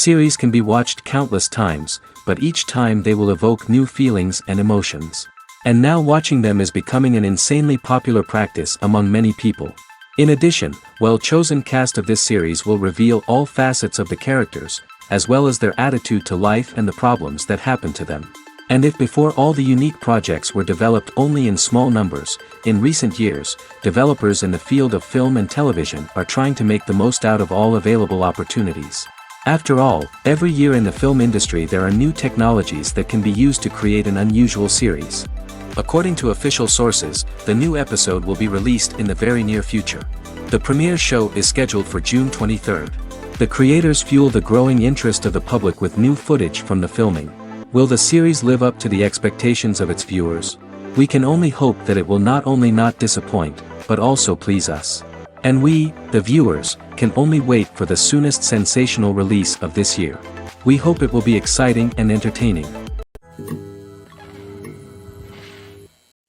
Series can be watched countless times, but each time they will evoke new feelings and emotions. And now watching them is becoming an insanely popular practice among many people. In addition, well-chosen cast of this series will reveal all facets of the characters, as well as their attitude to life and the problems that happen to them. And if before all the unique projects were developed only in small numbers, in recent years, developers in the field of film and television are trying to make the most out of all available opportunities. After all, every year in the film industry there are new technologies that can be used to create an unusual series. According to official sources, the new episode will be released in the very near future. The premiere show is scheduled for June 23rd. The creators fuel the growing interest of the public with new footage from the filming. Will the series live up to the expectations of its viewers? We can only hope that it will not only not disappoint, but also please us. And we, the viewers, can only wait for the soonest sensational release of this year. We hope it will be exciting and entertaining.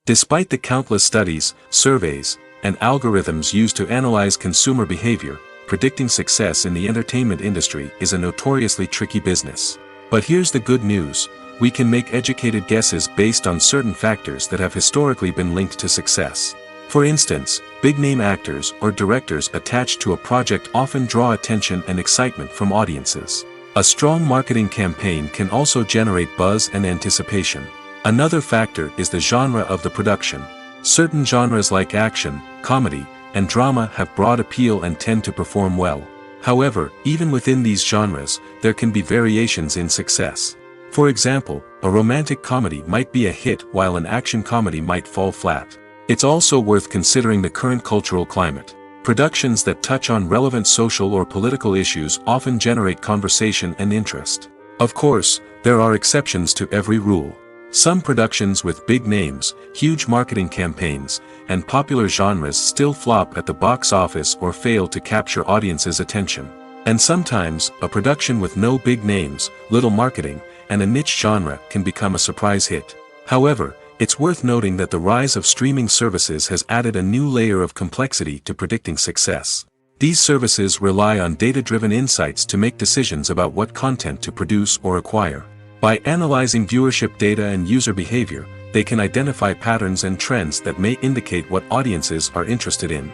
Despite the countless studies, surveys, and algorithms used to analyze consumer behavior, predicting success in the entertainment industry is a notoriously tricky business. But here's the good news: we can make educated guesses based on certain factors that have historically been linked to success. For instance, big-name actors or directors attached to a project often draw attention and excitement from audiences. A strong marketing campaign can also generate buzz and anticipation. Another factor is the genre of the production. Certain genres like action, comedy, and drama have broad appeal and tend to perform well. However, even within these genres, there can be variations in success. For example, a romantic comedy might be a hit while an action comedy might fall flat. It's also worth considering the current cultural climate. Productions that touch on relevant social or political issues often generate conversation and interest. Of course, there are exceptions to every rule. Some productions with big names, huge marketing campaigns, and popular genres still flop at the box office or fail to capture audiences' attention. And sometimes, a production with no big names, little marketing, and a niche genre can become a surprise hit. However, it's worth noting that the rise of streaming services has added a new layer of complexity to predicting success. These services rely on data-driven insights to make decisions about what content to produce or acquire. By analyzing viewership data and user behavior, they can identify patterns and trends that may indicate what audiences are interested in.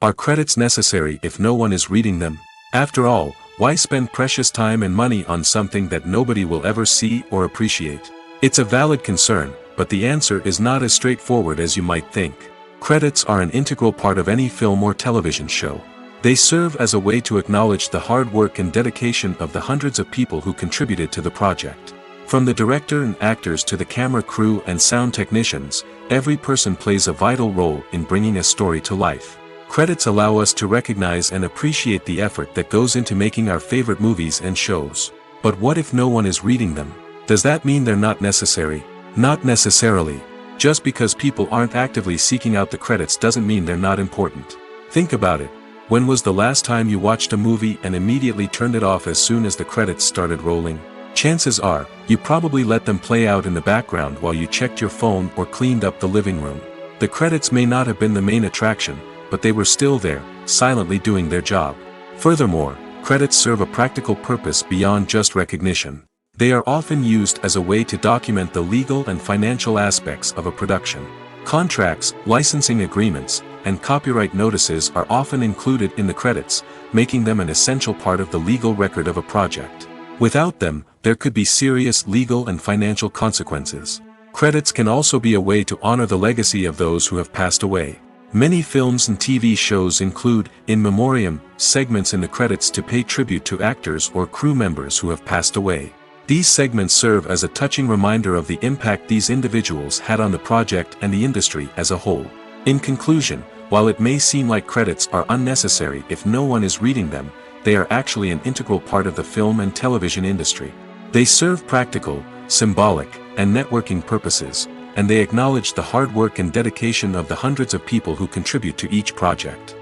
Are credits necessary if no one is reading them? After all, why spend precious time and money on something that nobody will ever see or appreciate? It's a valid concern, but the answer is not as straightforward as you might think. Credits are an integral part of any film or television show. They serve as a way to acknowledge the hard work and dedication of the hundreds of people who contributed to the project. From the director and actors to the camera crew and sound technicians, every person plays a vital role in bringing a story to life. Credits allow us to recognize and appreciate the effort that goes into making our favorite movies and shows. But what if no one is reading them? Does that mean they're not necessary? Not necessarily. Just because people aren't actively seeking out the credits doesn't mean they're not important. Think about it. When was the last time you watched a movie and immediately turned it off as soon as the credits started rolling? Chances are, you probably let them play out in the background while you checked your phone or cleaned up the living room. The credits may not have been the main attraction, but they were still there, silently doing their job. Furthermore, credits serve a practical purpose beyond just recognition. They are often used as a way to document the legal and financial aspects of a production. Contracts, licensing agreements, and copyright notices are often included in the credits, making them an essential part of the legal record of a project. Without them, there could be serious legal and financial consequences. Credits can also be a way to honor the legacy of those who have passed away. Many films and TV shows include, in memoriam, segments in the credits to pay tribute to actors or crew members who have passed away. These segments serve as a touching reminder of the impact these individuals had on the project and the industry as a whole. In conclusion, while it may seem like credits are unnecessary if no one is reading them, they are actually an integral part of the film and television industry. They serve practical, symbolic, and networking purposes, and they acknowledge the hard work and dedication of the hundreds of people who contribute to each project.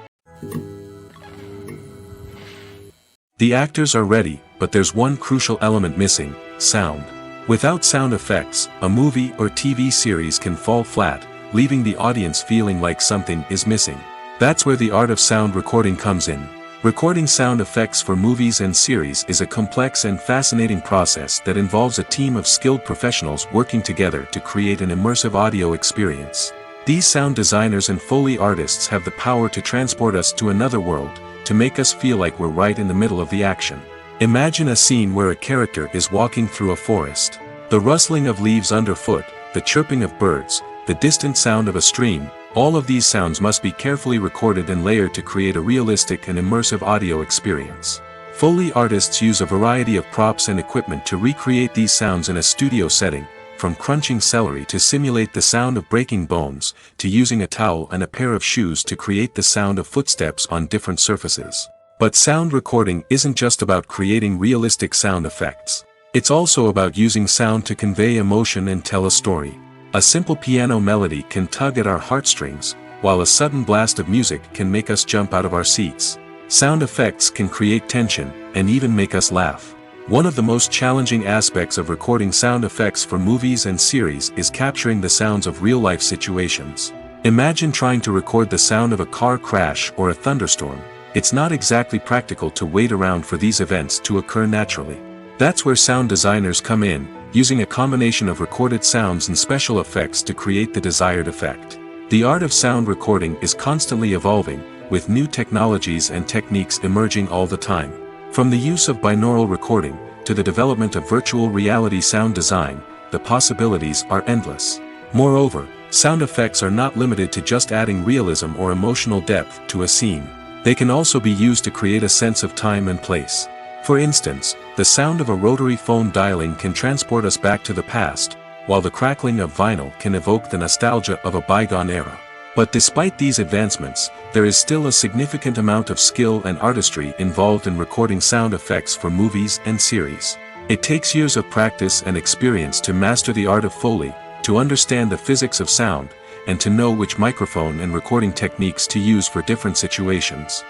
The actors are ready, but there's one crucial element missing: sound. Without sound effects, a movie or TV series can fall flat, leaving the audience feeling like something is missing. That's where the art of sound recording comes in. Recording sound effects for movies and series is a complex and fascinating process that involves a team of skilled professionals working together to create an immersive audio experience. These sound designers and Foley artists have the power to transport us to another world, to make us feel like we're right in the middle of the action. Imagine a scene where a character is walking through a forest. The rustling of leaves underfoot, the chirping of birds, the distant sound of a stream, all of these sounds must be carefully recorded and layered to create a realistic and immersive audio experience. Foley artists use a variety of props and equipment to recreate these sounds in a studio setting, from crunching celery to simulate the sound of breaking bones, to using a towel and a pair of shoes to create the sound of footsteps on different surfaces. But sound recording isn't just about creating realistic sound effects. It's also about using sound to convey emotion and tell a story. A simple piano melody can tug at our heartstrings, while a sudden blast of music can make us jump out of our seats. Sound effects can create tension, and even make us laugh. One of the most challenging aspects of recording sound effects for movies and series is capturing the sounds of real-life situations. Imagine trying to record the sound of a car crash or a thunderstorm. It's not exactly practical to wait around for these events to occur naturally. That's where sound designers come in, using a combination of recorded sounds and special effects to create the desired effect. The art of sound recording is constantly evolving, with new technologies and techniques emerging all the time. From the use of binaural recording, to the development of virtual reality sound design, the possibilities are endless. Moreover, sound effects are not limited to just adding realism or emotional depth to a scene. They can also be used to create a sense of time and place. For instance, the sound of a rotary phone dialing can transport us back to the past, while the crackling of vinyl can evoke the nostalgia of a bygone era. But despite these advancements, there is still a significant amount of skill and artistry involved in recording sound effects for movies and series. It takes years of practice and experience to master the art of Foley, to understand the physics of sound, and to know which microphone and recording techniques to use for different situations.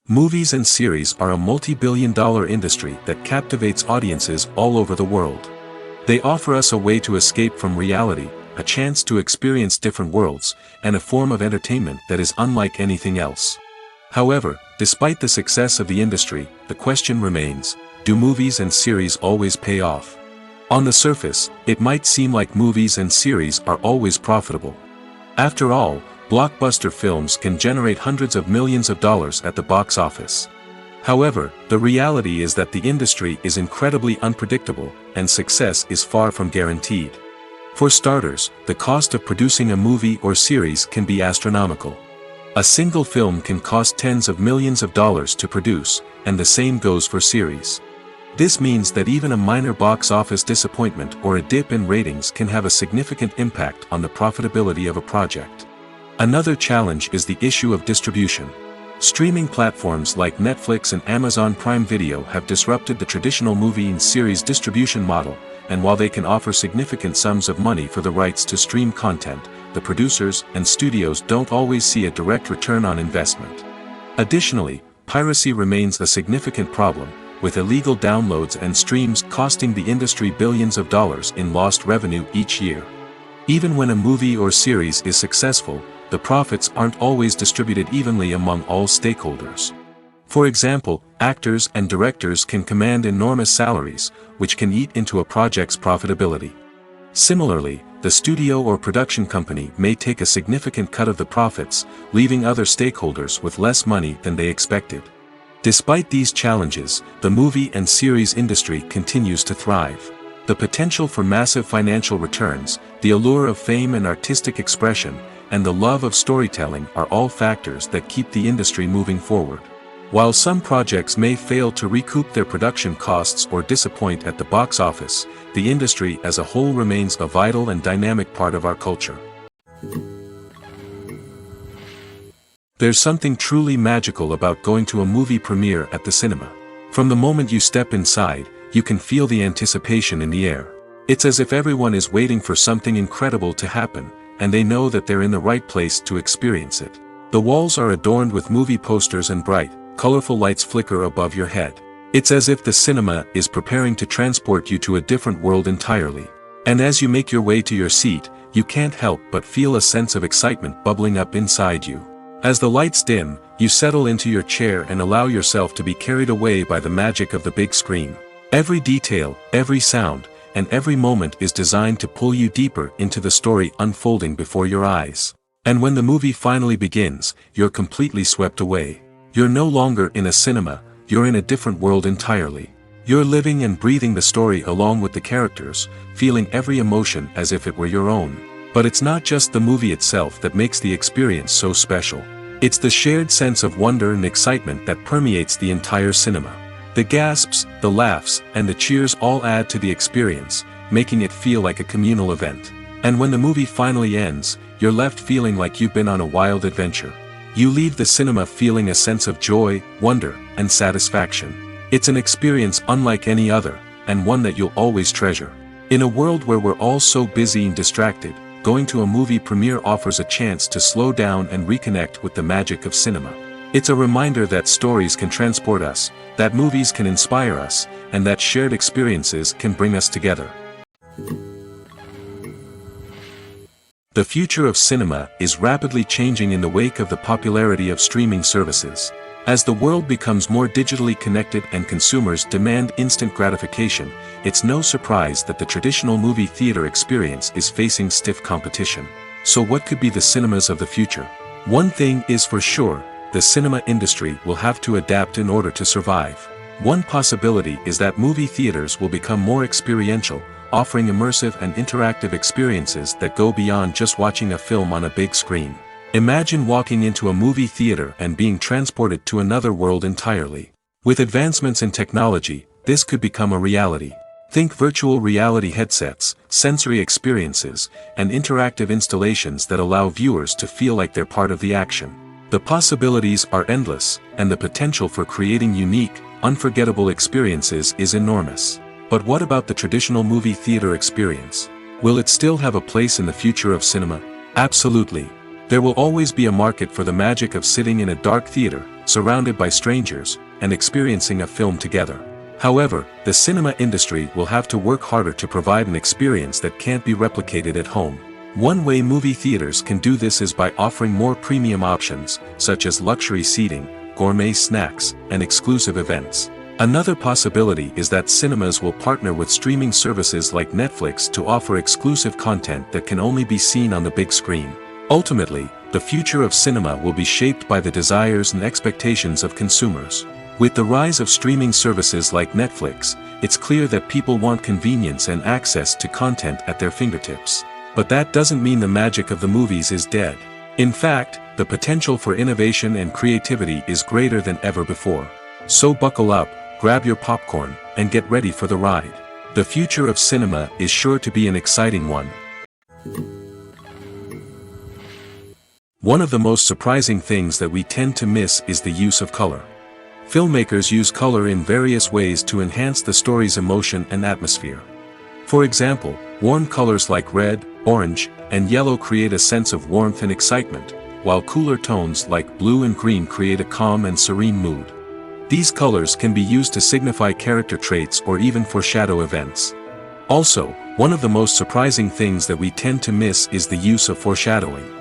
Movies and series are a multi-billion-dollar industry that captivates audiences all over the world. They offer us a way to escape from reality, a chance to experience different worlds, and a form of entertainment that is unlike anything else. However, despite the success of the industry, the question remains, do movies and series always pay off? On the surface, it might seem like movies and series are always profitable. After all, blockbuster films can generate hundreds of millions of dollars at the box office. However, the reality is that the industry is incredibly unpredictable, and success is far from guaranteed. For starters, the cost of producing a movie or series can be astronomical. A single film can cost tens of millions of dollars to produce, and the same goes for series. This means that even a minor box office disappointment or a dip in ratings can have a significant impact on the profitability of a project. Another challenge is the issue of distribution. Streaming platforms like Netflix and Amazon Prime Video have disrupted the traditional movie and series distribution model, and while they can offer significant sums of money for the rights to stream content, the producers and studios don't always see a direct return on investment. Additionally, piracy remains a significant problem, with illegal downloads and streams costing the industry billions of dollars in lost revenue each year. Even when a movie or series is successful, the profits aren't always distributed evenly among all stakeholders. For example, actors and directors can command enormous salaries, which can eat into a project's profitability. Similarly, the studio or production company may take a significant cut of the profits, leaving other stakeholders with less money than they expected. Despite these challenges, the movie and series industry continues to thrive. The potential for massive financial returns, the allure of fame and artistic expression, and the love of storytelling are all factors that keep the industry moving forward. While some projects may fail to recoup their production costs or disappoint at the box office, the industry as a whole remains a vital and dynamic part of our culture. There's something truly magical about going to a movie premiere at the cinema. From the moment you step inside, you can feel the anticipation in the air. It's as if everyone is waiting for something incredible to happen, and they know that they're in the right place to experience it. The walls are adorned with movie posters and bright, colorful lights flicker above your head. It's as if the cinema is preparing to transport you to a different world entirely. And as you make your way to your seat, you can't help but feel a sense of excitement bubbling up inside you. As the lights dim, you settle into your chair and allow yourself to be carried away by the magic of the big screen. Every detail, every sound, and every moment is designed to pull you deeper into the story unfolding before your eyes. And when the movie finally begins, you're completely swept away. You're no longer in a cinema, you're in a different world entirely. You're living and breathing the story along with the characters, feeling every emotion as if it were your own. But it's not just the movie itself that makes the experience so special. It's the shared sense of wonder and excitement that permeates the entire cinema. The gasps, the laughs, and the cheers all add to the experience, making it feel like a communal event. And when the movie finally ends, you're left feeling like you've been on a wild adventure. You leave the cinema feeling a sense of joy, wonder, and satisfaction. It's an experience unlike any other, and one that you'll always treasure. In a world where we're all so busy and distracted, going to a movie premiere offers a chance to slow down and reconnect with the magic of cinema. It's a reminder that stories can transport us, that movies can inspire us, and that shared experiences can bring us together. The future of cinema is rapidly changing in the wake of the popularity of streaming services. As the world becomes more digitally connected and consumers demand instant gratification, it's no surprise that the traditional movie theater experience is facing stiff competition. So what could be the cinemas of the future? One thing is for sure, the cinema industry will have to adapt in order to survive. One possibility is that movie theaters will become more experiential, offering immersive and interactive experiences that go beyond just watching a film on a big screen. Imagine walking into a movie theater and being transported to another world entirely. With advancements in technology, this could become a reality. Think virtual reality headsets, sensory experiences, and interactive installations that allow viewers to feel like they're part of the action. The possibilities are endless, and the potential for creating unique, unforgettable experiences is enormous. But what about the traditional movie theater experience? Will it still have a place in the future of cinema? Absolutely. There will always be a market for the magic of sitting in a dark theater, surrounded by strangers, and experiencing a film together. However, the cinema industry will have to work harder to provide an experience that can't be replicated at home. One way movie theaters can do this is by offering more premium options, such as luxury seating, gourmet snacks, and exclusive events. Another possibility is that cinemas will partner with streaming services like Netflix to offer exclusive content that can only be seen on the big screen. Ultimately, the future of cinema will be shaped by the desires and expectations of consumers. With the rise of streaming services like Netflix, it's clear that people want convenience and access to content at their fingertips. But that doesn't mean the magic of the movies is dead. In fact, the potential for innovation and creativity is greater than ever before. So buckle up, grab your popcorn, and get ready for the ride. The future of cinema is sure to be an exciting one. One of the most surprising things that we tend to miss is the use of color. Filmmakers use color in various ways to enhance the story's emotion and atmosphere. For example, warm colors like red, orange, and yellow create a sense of warmth and excitement, while cooler tones like blue and green create a calm and serene mood. These colors can be used to signify character traits or even foreshadow events. Also, one of the most surprising things that we tend to miss is the use of foreshadowing.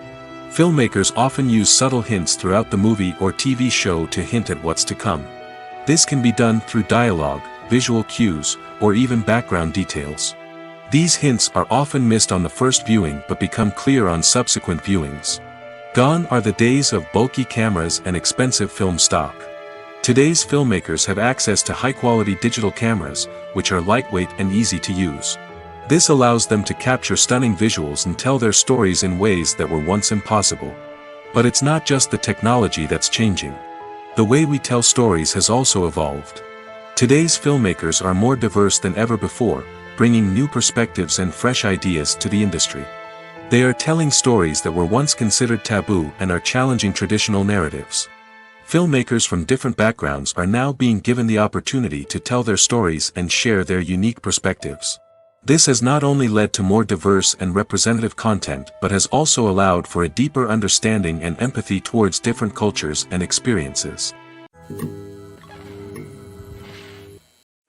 Filmmakers often use subtle hints throughout the movie or TV show to hint at what's to come. This can be done through dialogue, visual cues, or even background details. These hints are often missed on the first viewing but become clear on subsequent viewings. Gone are the days of bulky cameras and expensive film stock. Today's filmmakers have access to high-quality digital cameras, which are lightweight and easy to use. This allows them to capture stunning visuals and tell their stories in ways that were once impossible. But it's not just the technology that's changing. The way we tell stories has also evolved. Today's filmmakers are more diverse than ever before, bringing new perspectives and fresh ideas to the industry. They are telling stories that were once considered taboo and are challenging traditional narratives. Filmmakers from different backgrounds are now being given the opportunity to tell their stories and share their unique perspectives. This has not only led to more diverse and representative content but has also allowed for a deeper understanding and empathy towards different cultures and experiences.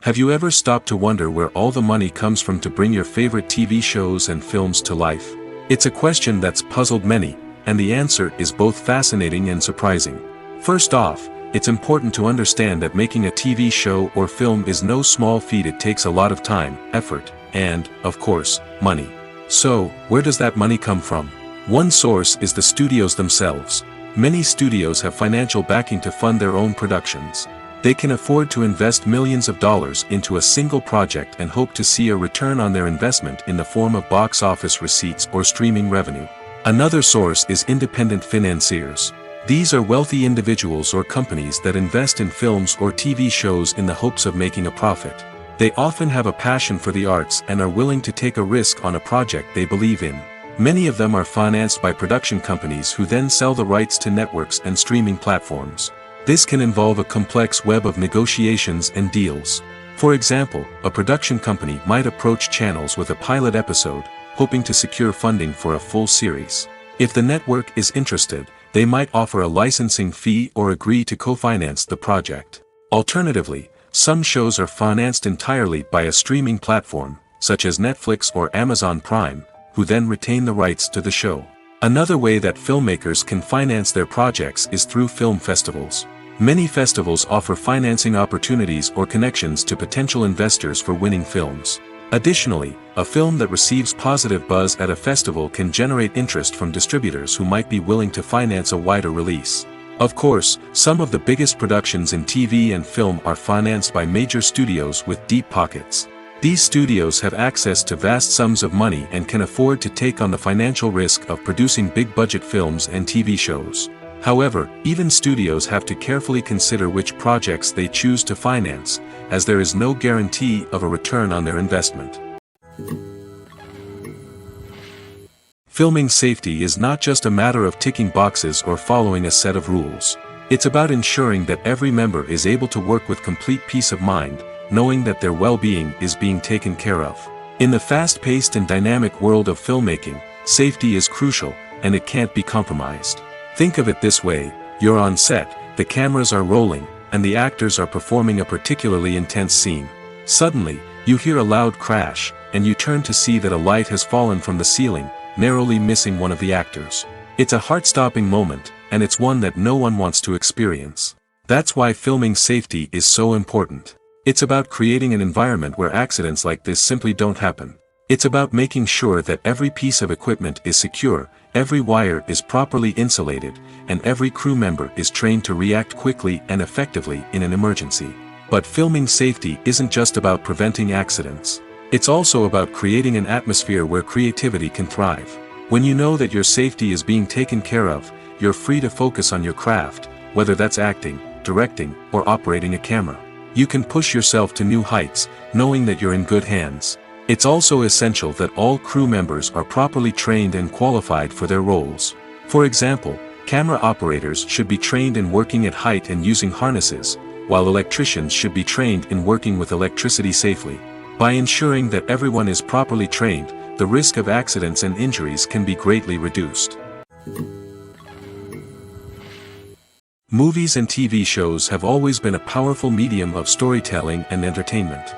Have you ever stopped to wonder where all the money comes from to bring your favorite TV shows and films to life? It's a question that's puzzled many, and the answer is both fascinating and surprising. First off, it's important to understand that making a TV show or film is no small feat. It takes a lot of time, effort, and, of course, money. So, where does that money come from? One source is the studios themselves. Many studios have financial backing to fund their own productions. They can afford to invest millions of dollars into a single project and hope to see a return on their investment in the form of box office receipts or streaming revenue. Another source is independent financiers. These are wealthy individuals or companies that invest in films or TV shows in the hopes of making a profit. They often have a passion for the arts and are willing to take a risk on a project they believe in. Many of them are financed by production companies who then sell the rights to networks and streaming platforms. This can involve a complex web of negotiations and deals. For example, a production company might approach channels with a pilot episode, hoping to secure funding for a full series. If the network is interested, they might offer a licensing fee or agree to co-finance the project. Alternatively, some shows are financed entirely by a streaming platform, such as Netflix or Amazon Prime, who then retain the rights to the show. Another way that filmmakers can finance their projects is through film festivals. Many festivals offer financing opportunities or connections to potential investors for winning films. Additionally, a film that receives positive buzz at a festival can generate interest from distributors who might be willing to finance a wider release. Of course, some of the biggest productions in TV and film are financed by major studios with deep pockets. These studios have access to vast sums of money and can afford to take on the financial risk of producing big-budget films and TV shows. However, even studios have to carefully consider which projects they choose to finance, as there is no guarantee of a return on their investment. Filming safety is not just a matter of ticking boxes or following a set of rules. It's about ensuring that every member is able to work with complete peace of mind, knowing that their well-being is being taken care of. In the fast-paced and dynamic world of filmmaking, safety is crucial, and it can't be compromised. Think of it this way: you're on set, the cameras are rolling, and the actors are performing a particularly intense scene. Suddenly, you hear a loud crash, and you turn to see that a light has fallen from the ceiling, narrowly missing one of the actors. It's a heart-stopping moment, and it's one that no one wants to experience. That's why filming safety is so important. It's about creating an environment where accidents like this simply don't happen. It's about making sure that every piece of equipment is secure, every wire is properly insulated, and every crew member is trained to react quickly and effectively in an emergency. But filming safety isn't just about preventing accidents. It's also about creating an atmosphere where creativity can thrive. When you know that your safety is being taken care of, you're free to focus on your craft, whether that's acting, directing, or operating a camera. You can push yourself to new heights, knowing that you're in good hands. It's also essential that all crew members are properly trained and qualified for their roles. For example, camera operators should be trained in working at height and using harnesses, while electricians should be trained in working with electricity safely. By ensuring that everyone is properly trained, the risk of accidents and injuries can be greatly reduced. Movies and TV shows have always been a powerful medium of storytelling and entertainment.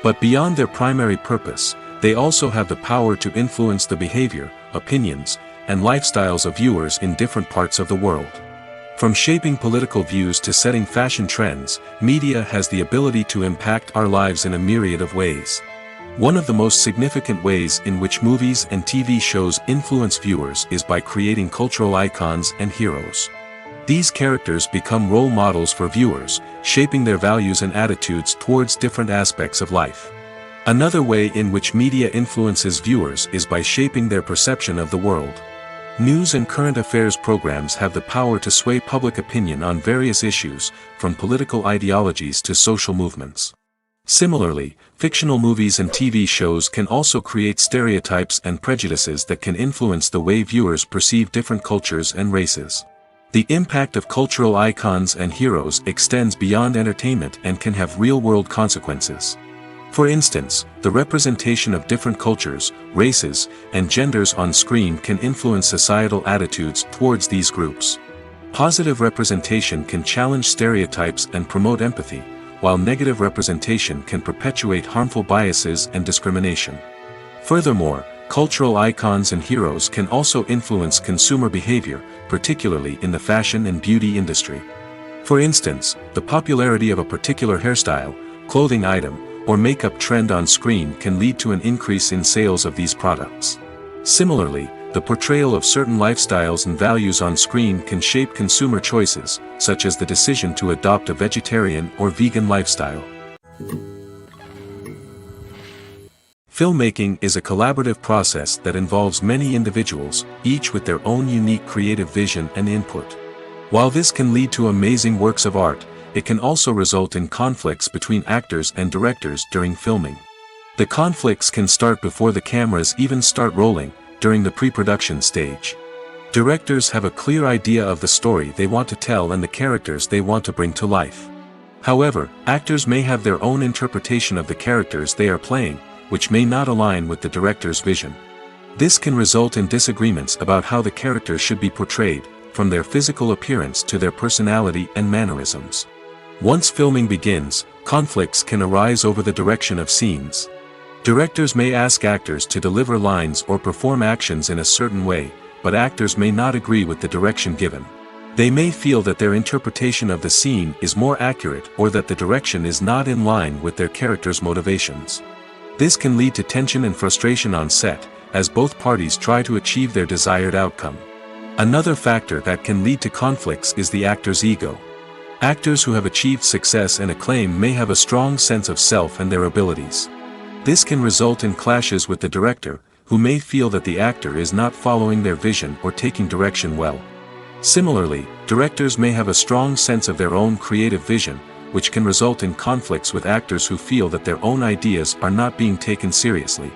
But beyond their primary purpose, they also have the power to influence the behavior, opinions, and lifestyles of viewers in different parts of the world. From shaping political views to setting fashion trends, media has the ability to impact our lives in a myriad of ways. One of the most significant ways in which movies and TV shows influence viewers is by creating cultural icons and heroes. These characters become role models for viewers, shaping their values and attitudes towards different aspects of life. Another way in which media influences viewers is by shaping their perception of the world. News and current affairs programs have the power to sway public opinion on various issues, from political ideologies to social movements. Similarly, fictional movies and TV shows can also create stereotypes and prejudices that can influence the way viewers perceive different cultures and races. The impact of cultural icons and heroes extends beyond entertainment and can have real-world consequences. For instance, the representation of different cultures, races, and genders on screen can influence societal attitudes towards these groups. Positive representation can challenge stereotypes and promote empathy, while negative representation can perpetuate harmful biases and discrimination. Furthermore, Cultural icons and heroes can also influence consumer behavior, particularly in the fashion and beauty industry. For instance, the popularity of a particular hairstyle, clothing item, or makeup trend on screen can lead to an increase in sales of these products. Similarly, the portrayal of certain lifestyles and values on screen can shape consumer choices, such as the decision to adopt a vegetarian or vegan lifestyle. Filmmaking is a collaborative process that involves many individuals, each with their own unique creative vision and input. While this can lead to amazing works of art, it can also result in conflicts between actors and directors during filming. The conflicts can start before the cameras even start rolling, during the pre-production stage. Directors have a clear idea of the story they want to tell and the characters they want to bring to life. However, actors may have their own interpretation of the characters they are playing, which may not align with the director's vision. This can result in disagreements about how the characters should be portrayed, from their physical appearance to their personality and mannerisms. Once filming begins, conflicts can arise over the direction of scenes. Directors may ask actors to deliver lines or perform actions in a certain way, but actors may not agree with the direction given. They may feel that their interpretation of the scene is more accurate or that the direction is not in line with their character's motivations. This can lead to tension and frustration on set, as both parties try to achieve their desired outcome. Another factor that can lead to conflicts is the actor's ego. Actors who have achieved success and acclaim may have a strong sense of self and their abilities. This can result in clashes with the director, who may feel that the actor is not following their vision or taking direction well. Similarly, directors may have a strong sense of their own creative vision, which can result in conflicts with actors who feel that their own ideas are not being taken seriously.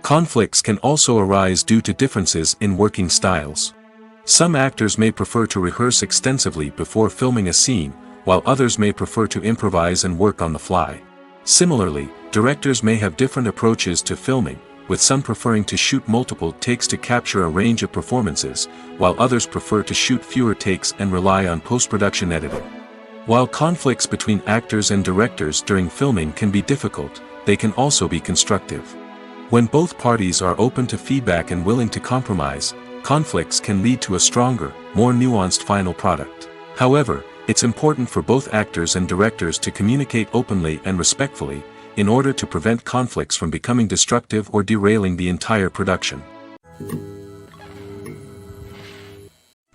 Conflicts can also arise due to differences in working styles. Some actors may prefer to rehearse extensively before filming a scene, while others may prefer to improvise and work on the fly. Similarly, directors may have different approaches to filming, with some preferring to shoot multiple takes to capture a range of performances, while others prefer to shoot fewer takes and rely on post-production editing. While conflicts between actors and directors during filming can be difficult, they can also be constructive. When both parties are open to feedback and willing to compromise, conflicts can lead to a stronger, more nuanced final product. However, it's important for both actors and directors to communicate openly and respectfully, in order to prevent conflicts from becoming destructive or derailing the entire production.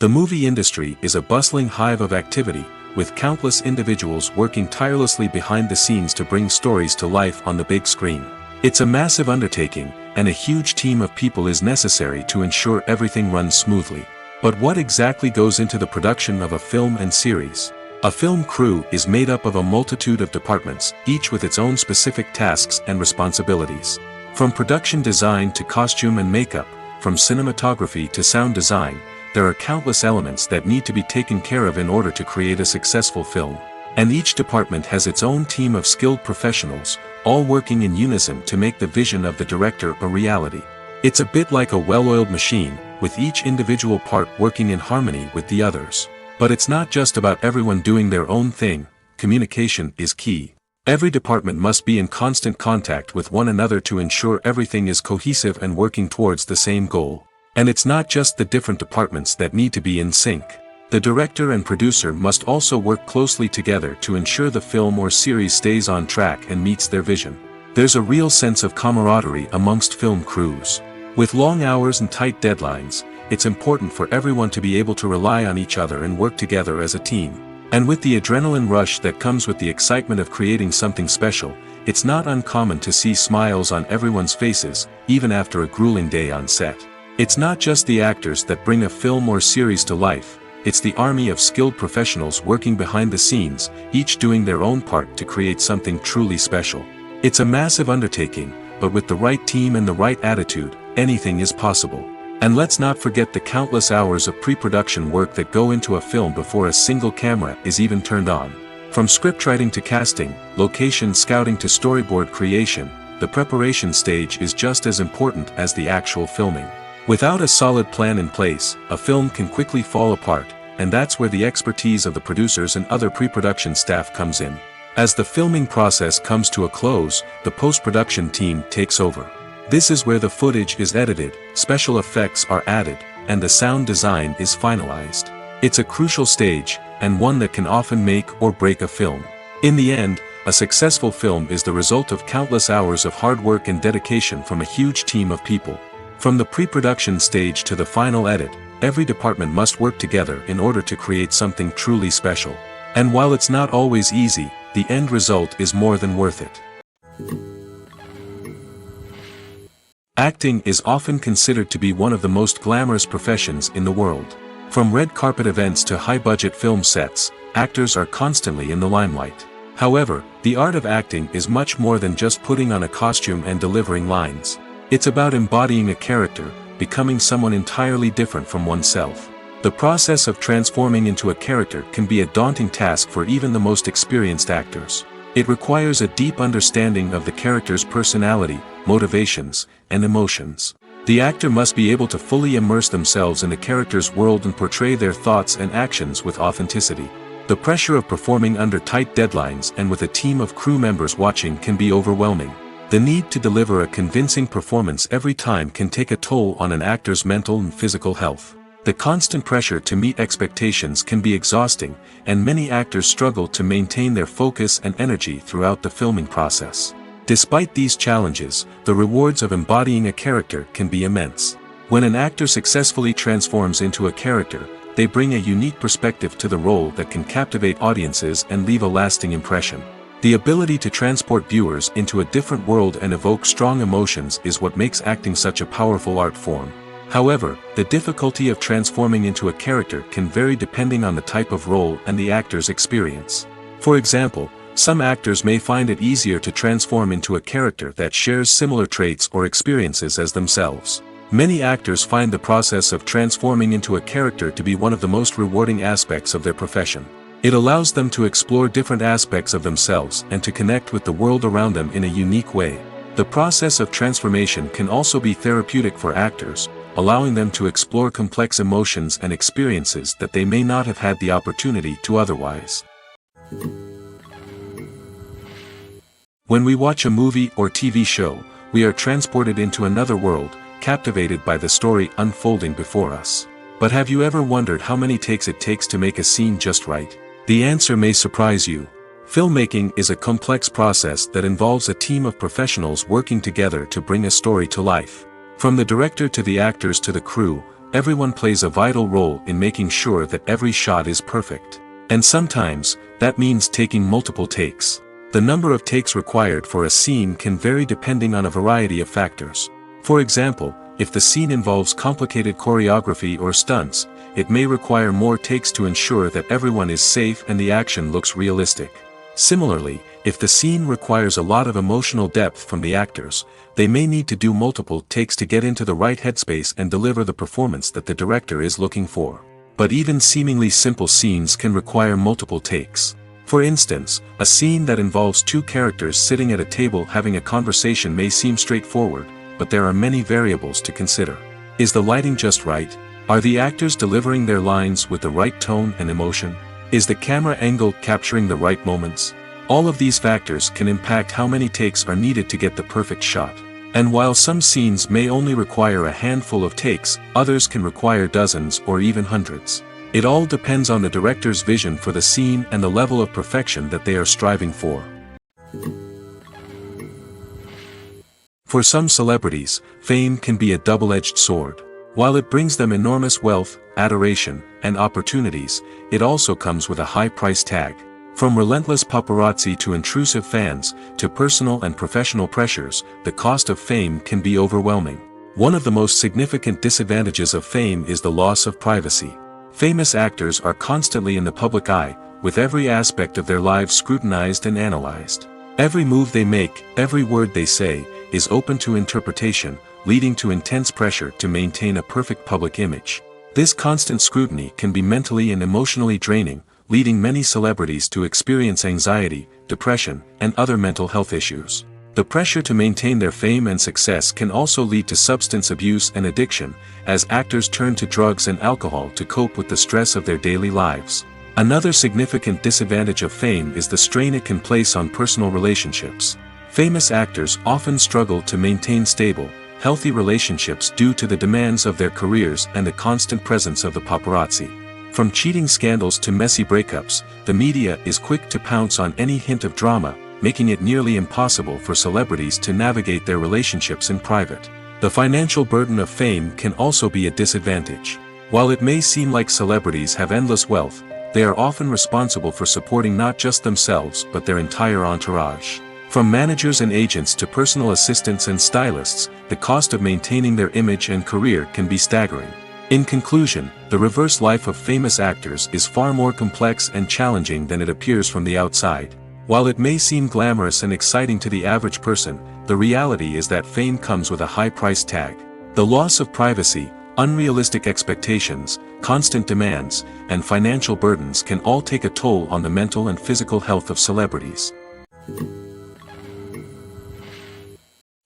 The movie industry is a bustling hive of activity, with countless individuals working tirelessly behind the scenes to bring stories to life on the big screen. It's a massive undertaking, and a huge team of people is necessary to ensure everything runs smoothly. But what exactly goes into the production of a film and series? A film crew is made up of a multitude of departments, each with its own specific tasks and responsibilities. From production design to costume and makeup, from cinematography to sound design, there are countless elements that need to be taken care of in order to create a successful film. And each department has its own team of skilled professionals, all working in unison to make the vision of the director a reality. It's a bit like a well-oiled machine, with each individual part working in harmony with the others. But it's not just about everyone doing their own thing. Communication is key. Every department must be in constant contact with one another to ensure everything is cohesive and working towards the same goal. And it's not just the different departments that need to be in sync. The director and producer must also work closely together to ensure the film or series stays on track and meets their vision. There's a real sense of camaraderie amongst film crews. With long hours and tight deadlines, it's important for everyone to be able to rely on each other and work together as a team. And with the adrenaline rush that comes with the excitement of creating something special, it's not uncommon to see smiles on everyone's faces, even after a grueling day on set. It's not just the actors that bring a film or series to life, it's the army of skilled professionals working behind the scenes, each doing their own part to create something truly special. It's a massive undertaking, but with the right team and the right attitude, anything is possible. And let's not forget the countless hours of pre-production work that go into a film before a single camera is even turned on. From scriptwriting to casting, location scouting to storyboard creation, the preparation stage is just as important as the actual filming. Without a solid plan in place, a film can quickly fall apart, and that's where the expertise of the producers and other pre-production staff comes in. As the filming process comes to a close, the post-production team takes over. This is where the footage is edited, special effects are added, and the sound design is finalized. It's a crucial stage, and one that can often make or break a film. In the end, a successful film is the result of countless hours of hard work and dedication from a huge team of people. From the pre-production stage to the final edit, every department must work together in order to create something truly special. And while it's not always easy, the end result is more than worth it. Acting is often considered to be one of the most glamorous professions in the world. From red carpet events to high-budget film sets, actors are constantly in the limelight. However, the art of acting is much more than just putting on a costume and delivering lines. It's about embodying a character, becoming someone entirely different from oneself. The process of transforming into a character can be a daunting task for even the most experienced actors. It requires a deep understanding of the character's personality, motivations, and emotions. The actor must be able to fully immerse themselves in the character's world and portray their thoughts and actions with authenticity. The pressure of performing under tight deadlines and with a team of crew members watching can be overwhelming. The need to deliver a convincing performance every time can take a toll on an actor's mental and physical health. The constant pressure to meet expectations can be exhausting, and many actors struggle to maintain their focus and energy throughout the filming process. Despite these challenges, the rewards of embodying a character can be immense. When an actor successfully transforms into a character, they bring a unique perspective to the role that can captivate audiences and leave a lasting impression. The ability to transport viewers into a different world and evoke strong emotions is what makes acting such a powerful art form. However, the difficulty of transforming into a character can vary depending on the type of role and the actor's experience. For example, some actors may find it easier to transform into a character that shares similar traits or experiences as themselves. Many actors find the process of transforming into a character to be one of the most rewarding aspects of their profession. It allows them to explore different aspects of themselves and to connect with the world around them in a unique way. The process of transformation can also be therapeutic for actors, allowing them to explore complex emotions and experiences that they may not have had the opportunity to otherwise. When we watch a movie or TV show, we are transported into another world, captivated by the story unfolding before us. But have you ever wondered how many takes it takes to make a scene just right? The answer may surprise you. Filmmaking is a complex process that involves a team of professionals working together to bring a story to life. From the director to the actors to the crew, everyone plays a vital role in making sure that every shot is perfect. And sometimes, that means taking multiple takes. The number of takes required for a scene can vary depending on a variety of factors. For example, if the scene involves complicated choreography or stunts, it may require more takes to ensure that everyone is safe and the action looks realistic. Similarly, if the scene requires a lot of emotional depth from the actors, they may need to do multiple takes to get into the right headspace and deliver the performance that the director is looking for. But even seemingly simple scenes can require multiple takes. For instance, a scene that involves two characters sitting at a table having a conversation may seem straightforward, but there are many variables to consider. Is the lighting just right? Are the actors delivering their lines with the right tone and emotion? Is the camera angle capturing the right moments? All of these factors can impact how many takes are needed to get the perfect shot. And while some scenes may only require a handful of takes, others can require dozens or even hundreds. It all depends on the director's vision for the scene and the level of perfection that they are striving for. For some celebrities, fame can be a double-edged sword. While it brings them enormous wealth, adoration, and opportunities, it also comes with a high price tag. From relentless paparazzi to intrusive fans, to personal and professional pressures, the cost of fame can be overwhelming. One of the most significant disadvantages of fame is the loss of privacy. Famous actors are constantly in the public eye, with every aspect of their lives scrutinized and analyzed. Every move they make, every word they say, is open to interpretation, leading to intense pressure to maintain a perfect public image. This constant scrutiny can be mentally and emotionally draining, leading many celebrities to experience anxiety, depression, and other mental health issues. The pressure to maintain their fame and success can also lead to substance abuse and addiction, as actors turn to drugs and alcohol to cope with the stress of their daily lives. Another significant disadvantage of fame is the strain it can place on personal relationships. Famous actors often struggle to maintain stable, healthy relationships due to the demands of their careers and the constant presence of the paparazzi. From cheating scandals to messy breakups, the media is quick to pounce on any hint of drama, making it nearly impossible for celebrities to navigate their relationships in private. The financial burden of fame can also be a disadvantage. While it may seem like celebrities have endless wealth, they are often responsible for supporting not just themselves but their entire entourage. From managers and agents to personal assistants and stylists, the cost of maintaining their image and career can be staggering. In conclusion, the reverse life of famous actors is far more complex and challenging than it appears from the outside. While it may seem glamorous and exciting to the average person, the reality is that fame comes with a high price tag. The loss of privacy, unrealistic expectations, constant demands, and financial burdens can all take a toll on the mental and physical health of celebrities.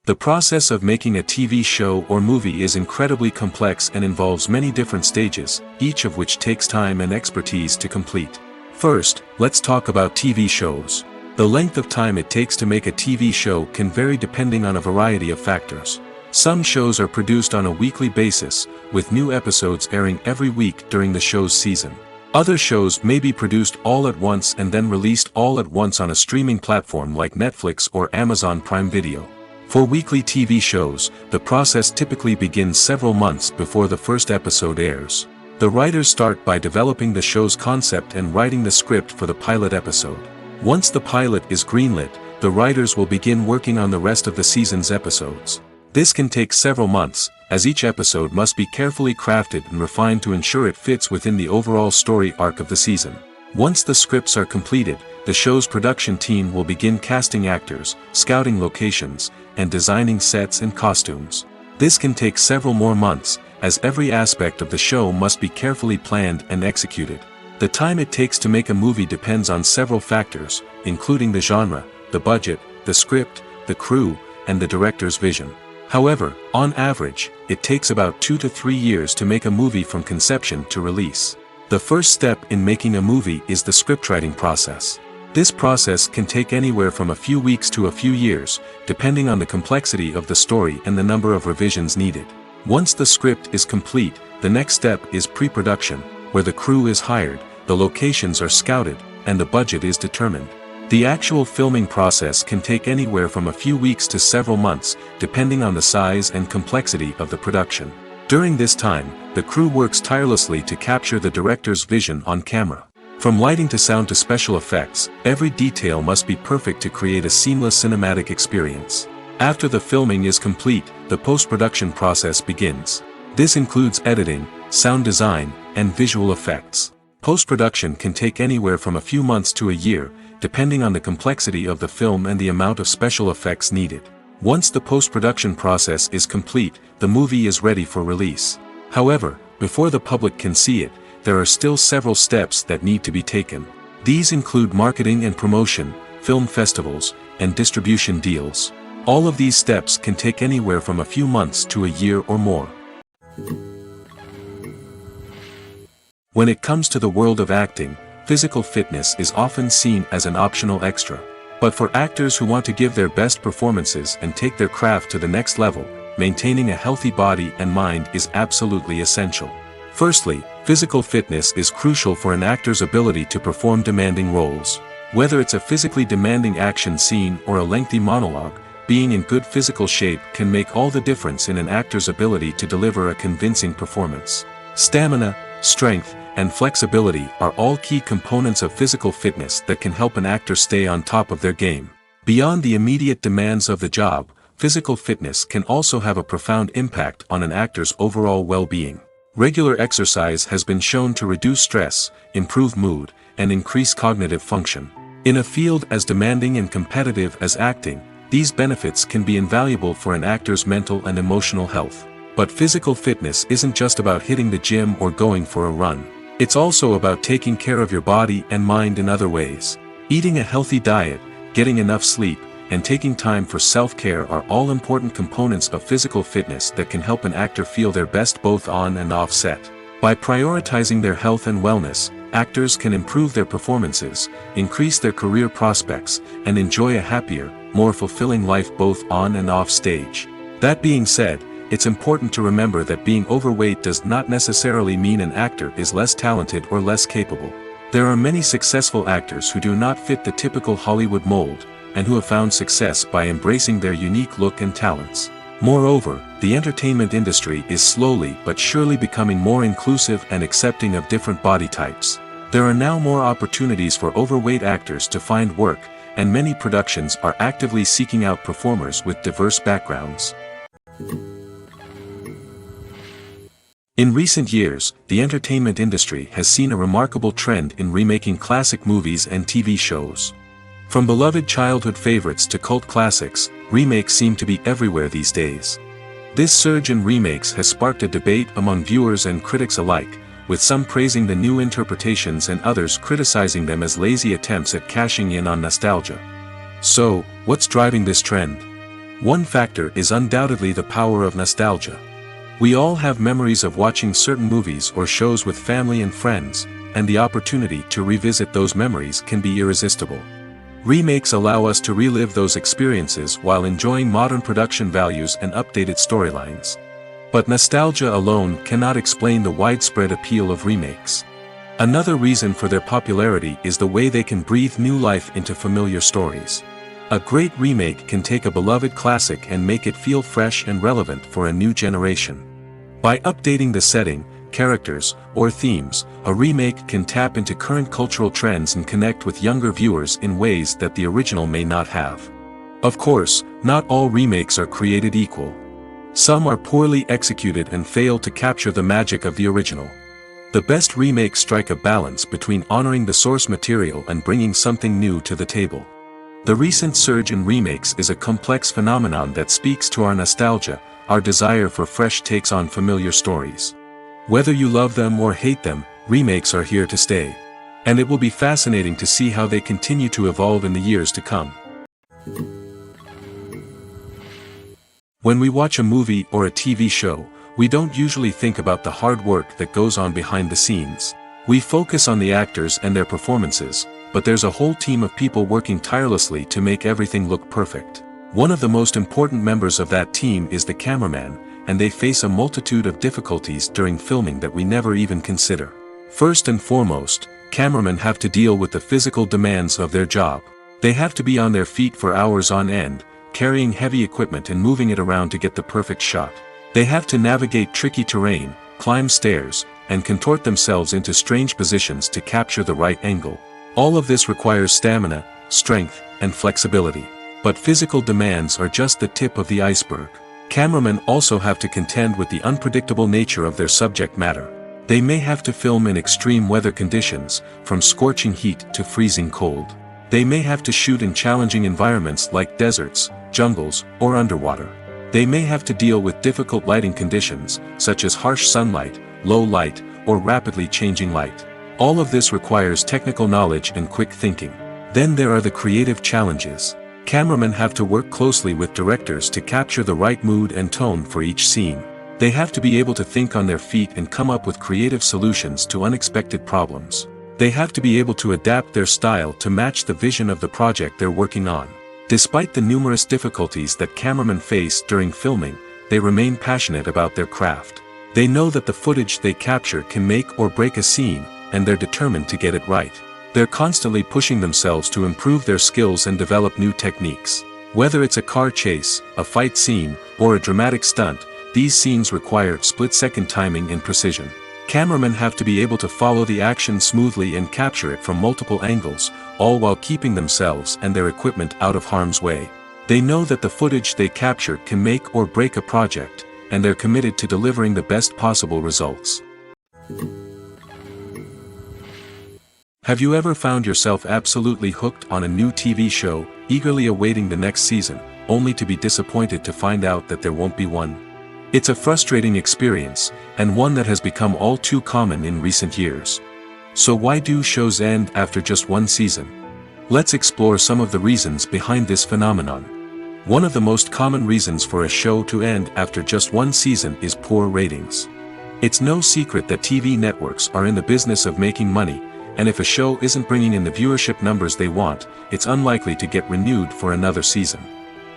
The process of making a TV show or movie is incredibly complex and involves many different stages, each of which takes time and expertise to complete. First, let's talk about TV shows. The length of time it takes to make a TV show can vary depending on a variety of factors. Some shows are produced on a weekly basis, with new episodes airing every week during the show's season. Other shows may be produced all at once and then released all at once on a streaming platform like Netflix or Amazon Prime Video. For weekly TV shows, the process typically begins several months before the first episode airs. The writers start by developing the show's concept and writing the script for the pilot episode. Once the pilot is greenlit, the writers will begin working on the rest of the season's episodes. This can take several months, as each episode must be carefully crafted and refined to ensure it fits within the overall story arc of the season. Once the scripts are completed, the show's production team will begin casting actors, scouting locations, and designing sets and costumes. This can take several more months, as every aspect of the show must be carefully planned and executed. The time it takes to make a movie depends on several factors, including the genre, the budget, the script, the crew, and the director's vision. However, on average, it takes about 2 to 3 years to make a movie from conception to release. The first step in making a movie is the scriptwriting process. This process can take anywhere from a few weeks to a few years, depending on the complexity of the story and the number of revisions needed. Once the script is complete, the next step is pre-production, where the crew is hired, the locations are scouted, and the budget is determined. The actual filming process can take anywhere from a few weeks to several months, depending on the size and complexity of the production. During this time, the crew works tirelessly to capture the director's vision on camera. From lighting to sound to special effects, every detail must be perfect to create a seamless cinematic experience. After the filming is complete, the post-production process begins. This includes editing, sound design, and visual effects. Post-production can take anywhere from a few months to a year, depending on the complexity of the film and the amount of special effects needed. Once the post-production process is complete, the movie is ready for release. However, before the public can see it, there are still several steps that need to be taken. These include marketing and promotion, film festivals, and distribution deals. All of these steps can take anywhere from a few months to a year or more. When it comes to the world of acting, physical fitness is often seen as an optional extra. But for actors who want to give their best performances and take their craft to the next level, maintaining a healthy body and mind is absolutely essential. Firstly, physical fitness is crucial for an actor's ability to perform demanding roles. Whether it's a physically demanding action scene or a lengthy monologue, being in good physical shape can make all the difference in an actor's ability to deliver a convincing performance. Stamina, strength, and flexibility are all key components of physical fitness that can help an actor stay on top of their game. Beyond the immediate demands of the job, physical fitness can also have a profound impact on an actor's overall well-being. Regular exercise has been shown to reduce stress, improve mood, and increase cognitive function. In a field as demanding and competitive as acting, these benefits can be invaluable for an actor's mental and emotional health. But physical fitness isn't just about hitting the gym or going for a run. It's also about taking care of your body and mind in other ways. Eating a healthy diet, getting enough sleep, and taking time for self-care are all important components of physical fitness that can help an actor feel their best both on and off set. By prioritizing their health and wellness, actors can improve their performances, increase their career prospects, and enjoy a happier, more fulfilling life both on and off stage. That being said, it's important to remember that being overweight does not necessarily mean an actor is less talented or less capable. There are many successful actors who do not fit the typical Hollywood mold, and who have found success by embracing their unique look and talents. Moreover, the entertainment industry is slowly but surely becoming more inclusive and accepting of different body types. There are now more opportunities for overweight actors to find work, and many productions are actively seeking out performers with diverse backgrounds. In recent years, the entertainment industry has seen a remarkable trend in remaking classic movies and TV shows. From beloved childhood favorites to cult classics, remakes seem to be everywhere these days. This surge in remakes has sparked a debate among viewers and critics alike, with some praising the new interpretations and others criticizing them as lazy attempts at cashing in on nostalgia. So, what's driving this trend? One factor is undoubtedly the power of nostalgia. We all have memories of watching certain movies or shows with family and friends, and the opportunity to revisit those memories can be irresistible. Remakes allow us to relive those experiences while enjoying modern production values and updated storylines. But nostalgia alone cannot explain the widespread appeal of remakes. Another reason for their popularity is the way they can breathe new life into familiar stories. A great remake can take a beloved classic and make it feel fresh and relevant for a new generation. By updating the setting, characters, or themes, a remake can tap into current cultural trends and connect with younger viewers in ways that the original may not have. Of course, not all remakes are created equal. Some are poorly executed and fail to capture the magic of the original. The best remakes strike a balance between honoring the source material and bringing something new to the table. The recent surge in remakes is a complex phenomenon that speaks to our nostalgia, our desire for fresh takes on familiar stories. Whether you love them or hate them, remakes are here to stay. And it will be fascinating to see how they continue to evolve in the years to come. When we watch a movie or a TV show, we don't usually think about the hard work that goes on behind the scenes. We focus on the actors and their performances, but there's a whole team of people working tirelessly to make everything look perfect. One of the most important members of that team is the cameraman, and they face a multitude of difficulties during filming that we never even consider. First and foremost, cameramen have to deal with the physical demands of their job. They have to be on their feet for hours on end, carrying heavy equipment and moving it around to get the perfect shot. They have to navigate tricky terrain, climb stairs, and contort themselves into strange positions to capture the right angle. All of this requires stamina, strength, and flexibility. But physical demands are just the tip of the iceberg. Cameramen also have to contend with the unpredictable nature of their subject matter. They may have to film in extreme weather conditions, from scorching heat to freezing cold. They may have to shoot in challenging environments like deserts, jungles, or underwater. They may have to deal with difficult lighting conditions, such as harsh sunlight, low light, or rapidly changing light. All of this requires technical knowledge and quick thinking. Then there are the creative challenges. Cameramen have to work closely with directors to capture the right mood and tone for each scene. They have to be able to think on their feet and come up with creative solutions to unexpected problems. They have to be able to adapt their style to match the vision of the project they're working on. Despite the numerous difficulties that cameramen face during filming, they remain passionate about their craft. They know that the footage they capture can make or break a scene, and they're determined to get it right. They're constantly pushing themselves to improve their skills and develop new techniques. Whether it's a car chase, a fight scene, or a dramatic stunt, these scenes require split-second timing and precision. Cameramen have to be able to follow the action smoothly and capture it from multiple angles, all while keeping themselves and their equipment out of harm's way. They know that the footage they capture can make or break a project, and they're committed to delivering the best possible results. Have you ever found yourself absolutely hooked on a new TV show, eagerly awaiting the next season, only to be disappointed to find out that there won't be one? It's a frustrating experience, and one that has become all too common in recent years. So why do shows end after just one season? Let's explore some of the reasons behind this phenomenon. One of the most common reasons for a show to end after just one season is poor ratings. It's no secret that TV networks are in the business of making money, and if a show isn't bringing in the viewership numbers they want, it's unlikely to get renewed for another season.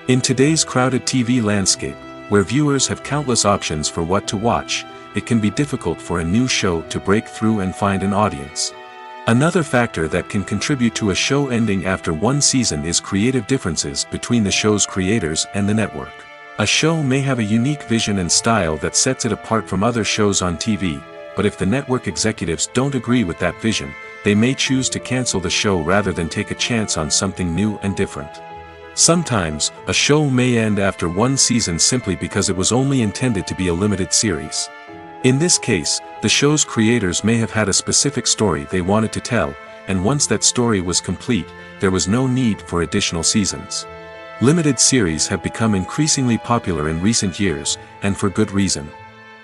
In today's crowded TV landscape, where viewers have countless options for what to watch, it can be difficult for a new show to break through and find an audience. Another factor that can contribute to a show ending after one season is creative differences between the show's creators and the network. A show may have a unique vision and style that sets it apart from other shows on TV, but if the network executives don't agree with that vision, they may choose to cancel the show rather than take a chance on something new and different. Sometimes, a show may end after one season simply because it was only intended to be a limited series. In this case, the show's creators may have had a specific story they wanted to tell, and once that story was complete, there was no need for additional seasons. Limited series have become increasingly popular in recent years, and for good reason.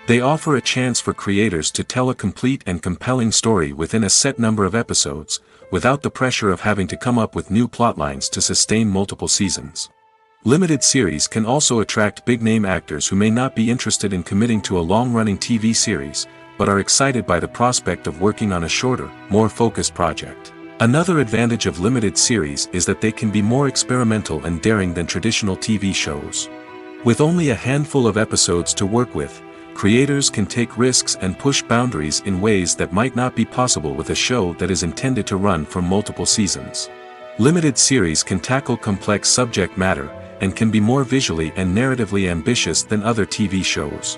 They offer a chance for creators to tell a complete and compelling story within a set number of episodes, without the pressure of having to come up with new plotlines to sustain multiple seasons. Limited series can also attract big-name actors who may not be interested in committing to a long-running TV series, but are excited by the prospect of working on a shorter, more focused project. Another advantage of limited series is that they can be more experimental and daring than traditional TV shows. With only a handful of episodes to work with, creators can take risks and push boundaries in ways that might not be possible with a show that is intended to run for multiple seasons. Limited series can tackle complex subject matter, and can be more visually and narratively ambitious than other TV shows.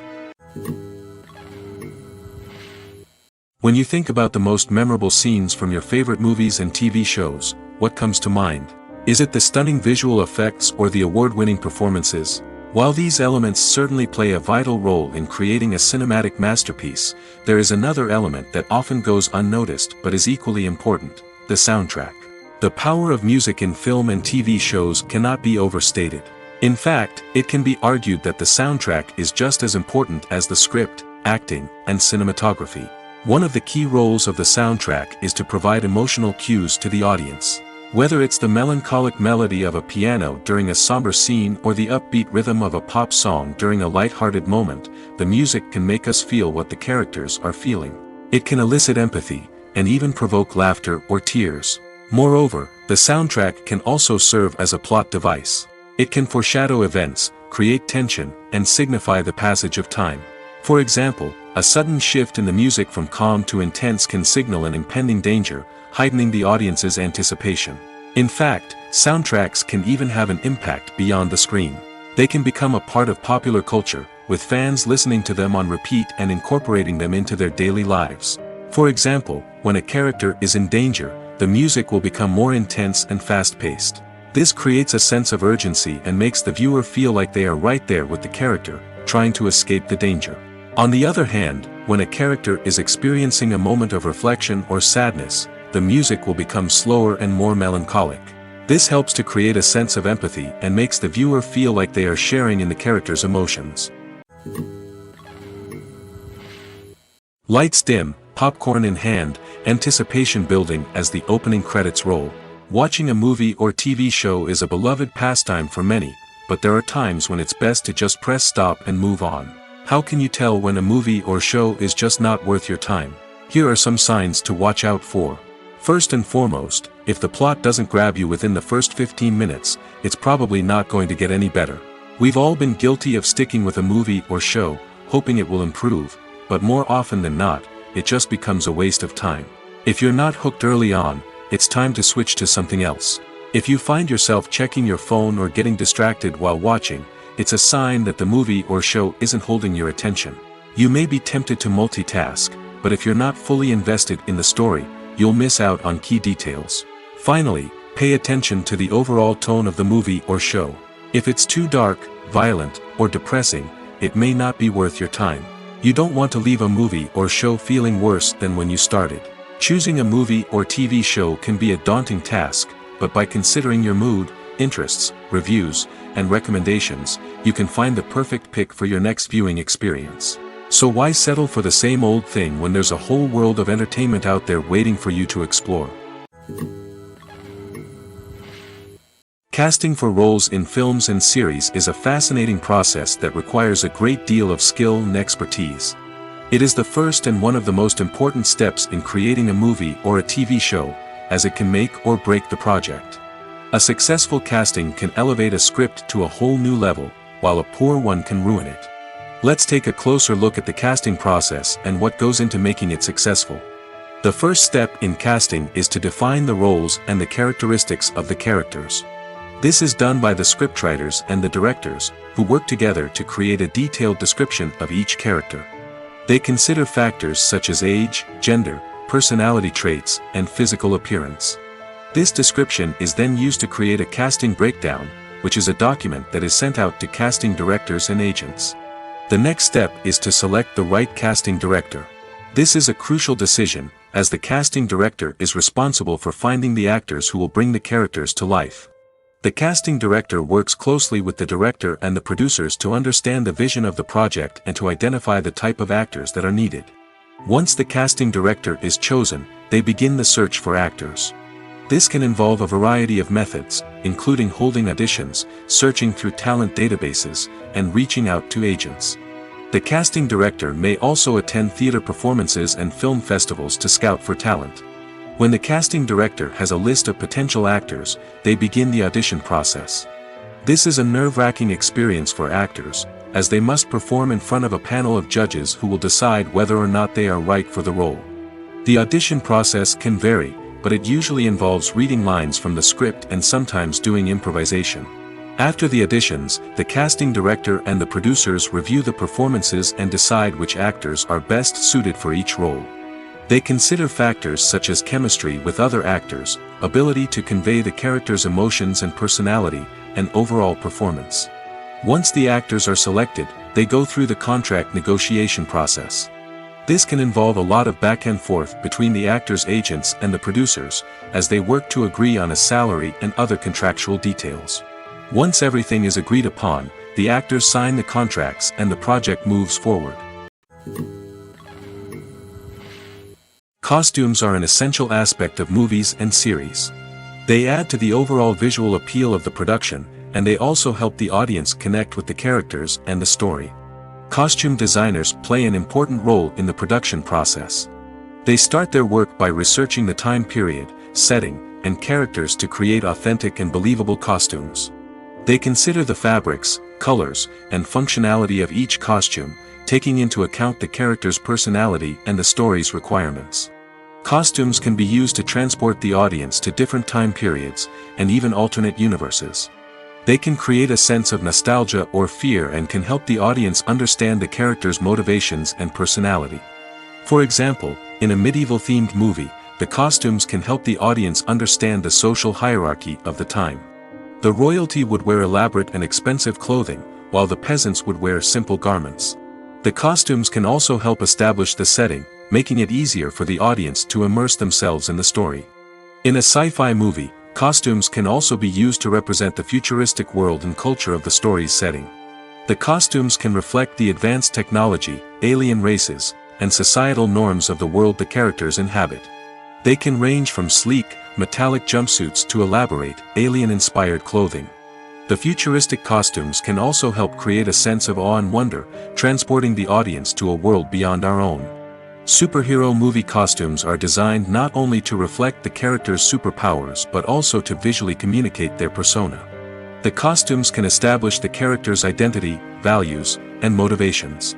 When you think about the most memorable scenes from your favorite movies and TV shows, what comes to mind? Is it the stunning visual effects or the award-winning performances? While these elements certainly play a vital role in creating a cinematic masterpiece, there is another element that often goes unnoticed but is equally important: the soundtrack. The power of music in film and TV shows cannot be overstated. In fact, it can be argued that the soundtrack is just as important as the script, acting, and cinematography. One of the key roles of the soundtrack is to provide emotional cues to the audience. Whether it's the melancholic melody of a piano during a somber scene or the upbeat rhythm of a pop song during a light-hearted moment, the music can make us feel what the characters are feeling. It can elicit empathy, and even provoke laughter or tears. Moreover, the soundtrack can also serve as a plot device. It can foreshadow events, create tension, and signify the passage of time. For example, a sudden shift in the music from calm to intense can signal an impending danger, heightening the audience's anticipation. In fact, soundtracks can even have an impact beyond the screen. They can become a part of popular culture, with fans listening to them on repeat and incorporating them into their daily lives. For example, when a character is in danger, the music will become more intense and fast-paced. This creates a sense of urgency and makes the viewer feel like they are right there with the character, trying to escape the danger. On the other hand, when a character is experiencing a moment of reflection or sadness, the music will become slower and more melancholic. This helps to create a sense of empathy and makes the viewer feel like they are sharing in the character's emotions. Lights dim, popcorn in hand, anticipation building as the opening credits roll. Watching a movie or TV show is a beloved pastime for many, but there are times when it's best to just press stop and move on. How can you tell when a movie or show is just not worth your time? Here are some signs to watch out for. First and foremost, if the plot doesn't grab you within the first 15 minutes, it's probably not going to get any better. We've all been guilty of sticking with a movie or show, hoping it will improve, but more often than not, it just becomes a waste of time. If you're not hooked early on, it's time to switch to something else. If you find yourself checking your phone or getting distracted while watching, it's a sign that the movie or show isn't holding your attention. You may be tempted to multitask, but if you're not fully invested in the story, you'll miss out on key details. Finally, pay attention to the overall tone of the movie or show. If it's too dark, violent, or depressing, it may not be worth your time. You don't want to leave a movie or show feeling worse than when you started. Choosing a movie or TV show can be a daunting task, but by considering your mood, interests, reviews, and recommendations, you can find the perfect pick for your next viewing experience. So why settle for the same old thing when there's a whole world of entertainment out there waiting for you to explore? Casting for roles in films and series is a fascinating process that requires a great deal of skill and expertise. It is the first and one of the most important steps in creating a movie or a TV show, as it can make or break the project. A successful casting can elevate a script to a whole new level, while a poor one can ruin it. Let's take a closer look at the casting process and what goes into making it successful. The first step in casting is to define the roles and the characteristics of the characters. This is done by the scriptwriters and the directors, who work together to create a detailed description of each character. They consider factors such as age, gender, personality traits, and physical appearance. This description is then used to create a casting breakdown, which is a document that is sent out to casting directors and agents. The next step is to select the right casting director. This is a crucial decision, as the casting director is responsible for finding the actors who will bring the characters to life. The casting director works closely with the director and the producers to understand the vision of the project and to identify the type of actors that are needed. Once the casting director is chosen, they begin the search for actors. This can involve a variety of methods, including holding auditions, searching through talent databases, and reaching out to agents. The casting director may also attend theater performances and film festivals to scout for talent. When the casting director has a list of potential actors, they begin the audition process. This is a nerve-wracking experience for actors, as they must perform in front of a panel of judges who will decide whether or not they are right for the role. The audition process can vary, but it usually involves reading lines from the script and sometimes doing improvisation. After the auditions, the casting director and the producers review the performances and decide which actors are best suited for each role. They consider factors such as chemistry with other actors, ability to convey the character's emotions and personality, and overall performance. Once the actors are selected, they go through the contract negotiation process. This can involve a lot of back and forth between the actors' agents and the producers, as they work to agree on a salary and other contractual details. Once everything is agreed upon, the actors sign the contracts and the project moves forward. Costumes are an essential aspect of movies and series. They add to the overall visual appeal of the production, and they also help the audience connect with the characters and the story. Costume designers play an important role in the production process. They start their work by researching the time period, setting, and characters to create authentic and believable costumes. They consider the fabrics, colors, and functionality of each costume, taking into account the character's personality and the story's requirements. Costumes can be used to transport the audience to different time periods, and even alternate universes. They can create a sense of nostalgia or fear and can help the audience understand the character's motivations and personality. For example, in a medieval-themed movie, the costumes can help the audience understand the social hierarchy of the time. The royalty would wear elaborate and expensive clothing, while the peasants would wear simple garments. The costumes can also help establish the setting, making it easier for the audience to immerse themselves in the story. In a sci-fi movie, costumes can also be used to represent the futuristic world and culture of the story's setting. The costumes can reflect the advanced technology, alien races, and societal norms of the world the characters inhabit. They can range from sleek, metallic jumpsuits to elaborate, alien-inspired clothing. The futuristic costumes can also help create a sense of awe and wonder, transporting the audience to a world beyond our own. Superhero movie costumes are designed not only to reflect the character's superpowers but also to visually communicate their persona. The costumes can establish the character's identity, values, and motivations.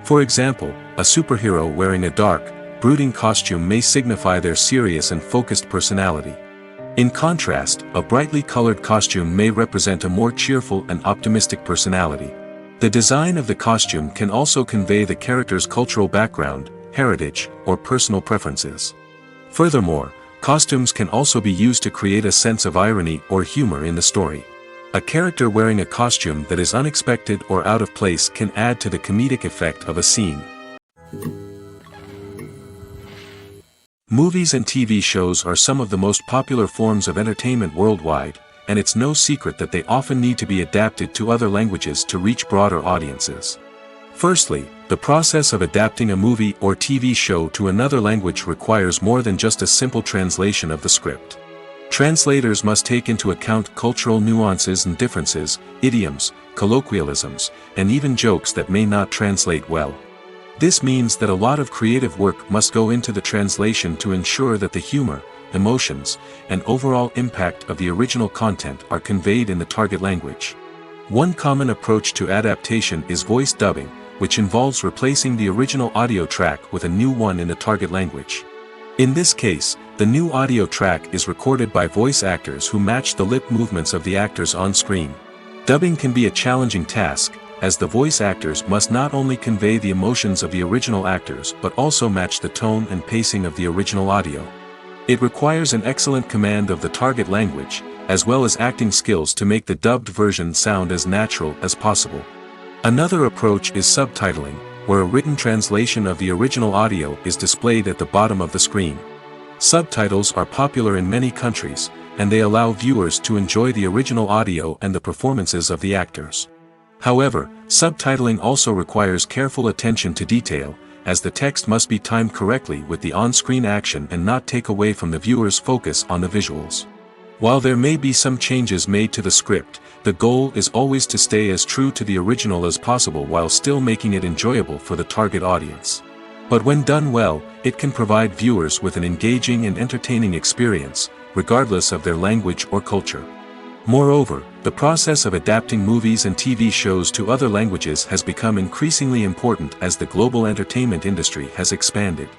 For example, a superhero wearing a dark, brooding costume may signify their serious and focused personality. In contrast, a brightly colored costume may represent a more cheerful and optimistic personality. The design of the costume can also convey the character's cultural background, heritage, or personal preferences. Furthermore, costumes can also be used to create a sense of irony or humor in the story. A character wearing a costume that is unexpected or out of place can add to the comedic effect of a scene. Movies and TV shows are some of the most popular forms of entertainment worldwide, and it's no secret that they often need to be adapted to other languages to reach broader audiences. Firstly, the process of adapting a movie or TV show to another language requires more than just a simple translation of the script. Translators must take into account cultural nuances and differences, idioms, colloquialisms, and even jokes that may not translate well. This means that a lot of creative work must go into the translation to ensure that the humor, emotions, and overall impact of the original content are conveyed in the target language. One common approach to adaptation is voice dubbing, which involves replacing the original audio track with a new one in the target language. In this case, the new audio track is recorded by voice actors who match the lip movements of the actors on screen. Dubbing can be a challenging task, as the voice actors must not only convey the emotions of the original actors but also match the tone and pacing of the original audio. It requires an excellent command of the target language, as well as acting skills to make the dubbed version sound as natural as possible. Another approach is subtitling, where a written translation of the original audio is displayed at the bottom of the screen. Subtitles are popular in many countries, and they allow viewers to enjoy the original audio and the performances of the actors. However, subtitling also requires careful attention to detail, as the text must be timed correctly with the on-screen action and not take away from the viewer's focus on the visuals. While there may be some changes made to the script, the goal is always to stay as true to the original as possible while still making it enjoyable for the target audience. But when done well, it can provide viewers with an engaging and entertaining experience, regardless of their language or culture. Moreover, the process of adapting movies and TV shows to other languages has become increasingly important as the global entertainment industry has expanded.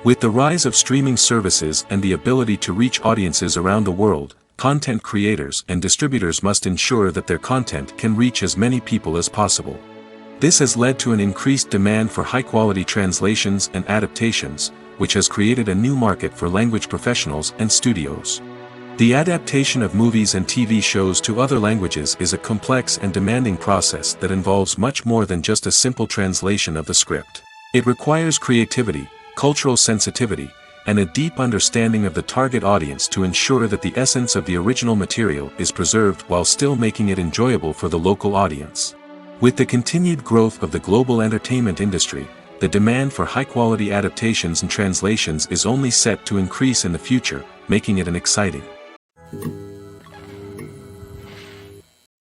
With the rise of streaming services and the ability to reach audiences around the world, content creators and distributors must ensure that their content can reach as many people as possible. This has led to an increased demand for high-quality translations and adaptations, which has created a new market for language professionals and studios. The adaptation of movies and TV shows to other languages is a complex and demanding process that involves much more than just a simple translation of the script. It requires creativity, cultural sensitivity, and a deep understanding of the target audience to ensure that the essence of the original material is preserved while still making it enjoyable for the local audience. With the continued growth of the global entertainment industry, the demand for high-quality adaptations and translations is only set to increase in the future, making it an exciting.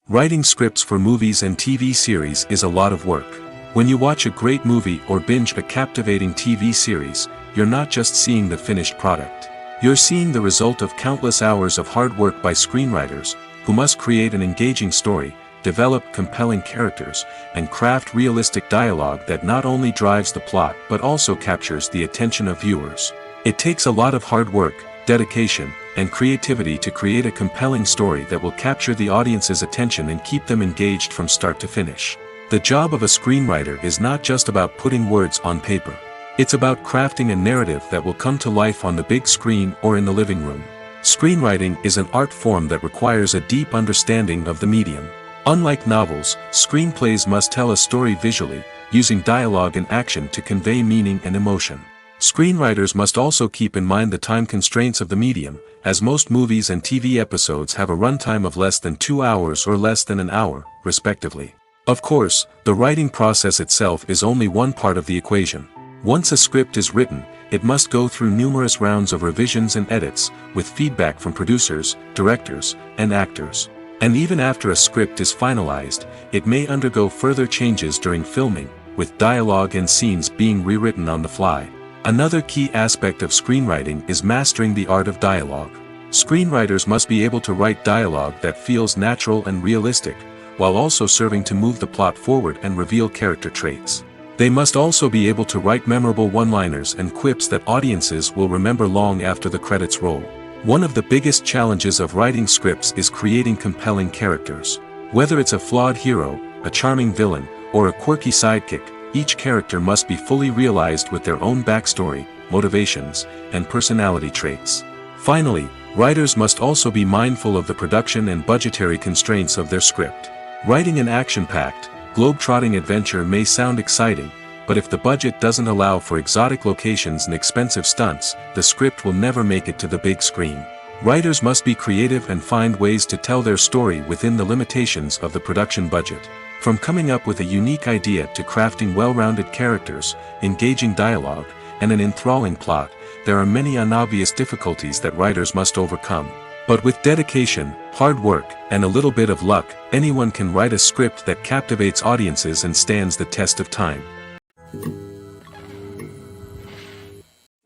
Writing scripts for movies and TV series is a lot of work. When you watch a great movie or binge a captivating TV series, you're not just seeing the finished product. You're seeing the result of countless hours of hard work by screenwriters, who must create an engaging story, develop compelling characters, and craft realistic dialogue that not only drives the plot but also captures the attention of viewers. It takes a lot of hard work, dedication, and creativity to create a compelling story that will capture the audience's attention and keep them engaged from start to finish. The job of a screenwriter is not just about putting words on paper. It's about crafting a narrative that will come to life on the big screen or in the living room. Screenwriting is an art form that requires a deep understanding of the medium. Unlike novels, screenplays must tell a story visually, using dialogue and action to convey meaning and emotion. Screenwriters must also keep in mind the time constraints of the medium, as most movies and TV episodes have a runtime of less than 2 hours or less than an hour, respectively. Of course, the writing process itself is only one part of the equation. Once a script is written, it must go through numerous rounds of revisions and edits, with feedback from producers, directors, and actors. And even after a script is finalized, it may undergo further changes during filming, with dialogue and scenes being rewritten on the fly. Another key aspect of screenwriting is mastering the art of dialogue. Screenwriters must be able to write dialogue that feels natural and realistic, while also serving to move the plot forward and reveal character traits. They must also be able to write memorable one-liners and quips that audiences will remember long after the credits roll. One of the biggest challenges of writing scripts is creating compelling characters. Whether it's a flawed hero, a charming villain, or a quirky sidekick, each character must be fully realized with their own backstory, motivations, and personality traits. Finally, writers must also be mindful of the production and budgetary constraints of their script. Writing an action-packed, globe-trotting adventure may sound exciting, but if the budget doesn't allow for exotic locations and expensive stunts, the script will never make it to the big screen. Writers must be creative and find ways to tell their story within the limitations of the production budget. From coming up with a unique idea to crafting well-rounded characters, engaging dialogue, and an enthralling plot, there are many unobvious difficulties that writers must overcome. But with dedication, hard work, and a little bit of luck, anyone can write a script that captivates audiences and stands the test of time.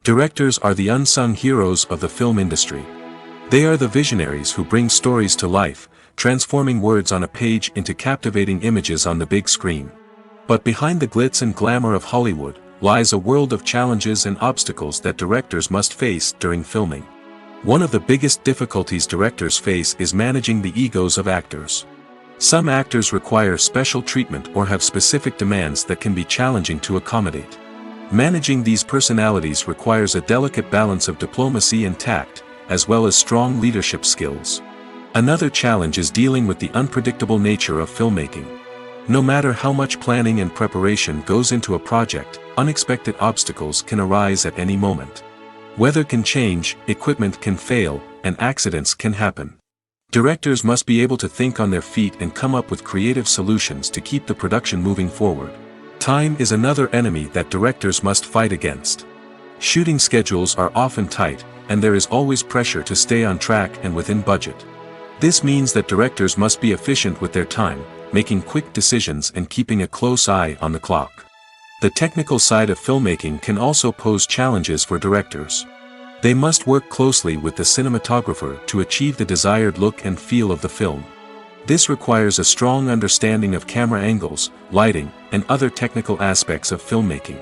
Directors are the unsung heroes of the film industry. They are the visionaries who bring stories to life, transforming words on a page into captivating images on the big screen. But behind the glitz and glamour of Hollywood, lies a world of challenges and obstacles that directors must face during filming. One of the biggest difficulties directors face is managing the egos of actors. Some actors require special treatment or have specific demands that can be challenging to accommodate. Managing these personalities requires a delicate balance of diplomacy and tact, as well as strong leadership skills. Another challenge is dealing with the unpredictable nature of filmmaking. No matter how much planning and preparation goes into a project, unexpected obstacles can arise at any moment. Weather can change, equipment can fail, and accidents can happen. Directors must be able to think on their feet and come up with creative solutions to keep the production moving forward. Time is another enemy that directors must fight against. Shooting schedules are often tight, and there is always pressure to stay on track and within budget. This means that directors must be efficient with their time, making quick decisions and keeping a close eye on the clock. The technical side of filmmaking can also pose challenges for directors. They must work closely with the cinematographer to achieve the desired look and feel of the film. This requires a strong understanding of camera angles, lighting, and other technical aspects of filmmaking.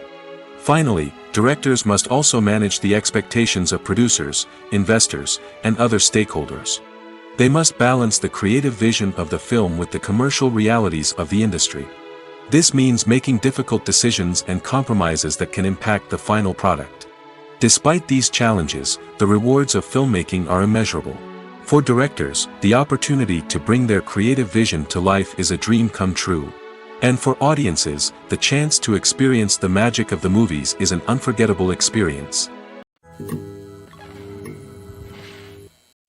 Finally, directors must also manage the expectations of producers, investors, and other stakeholders. They must balance the creative vision of the film with the commercial realities of the industry. This means making difficult decisions and compromises that can impact the final product. Despite these challenges, the rewards of filmmaking are immeasurable. For directors, the opportunity to bring their creative vision to life is a dream come true. And for audiences, the chance to experience the magic of the movies is an unforgettable experience.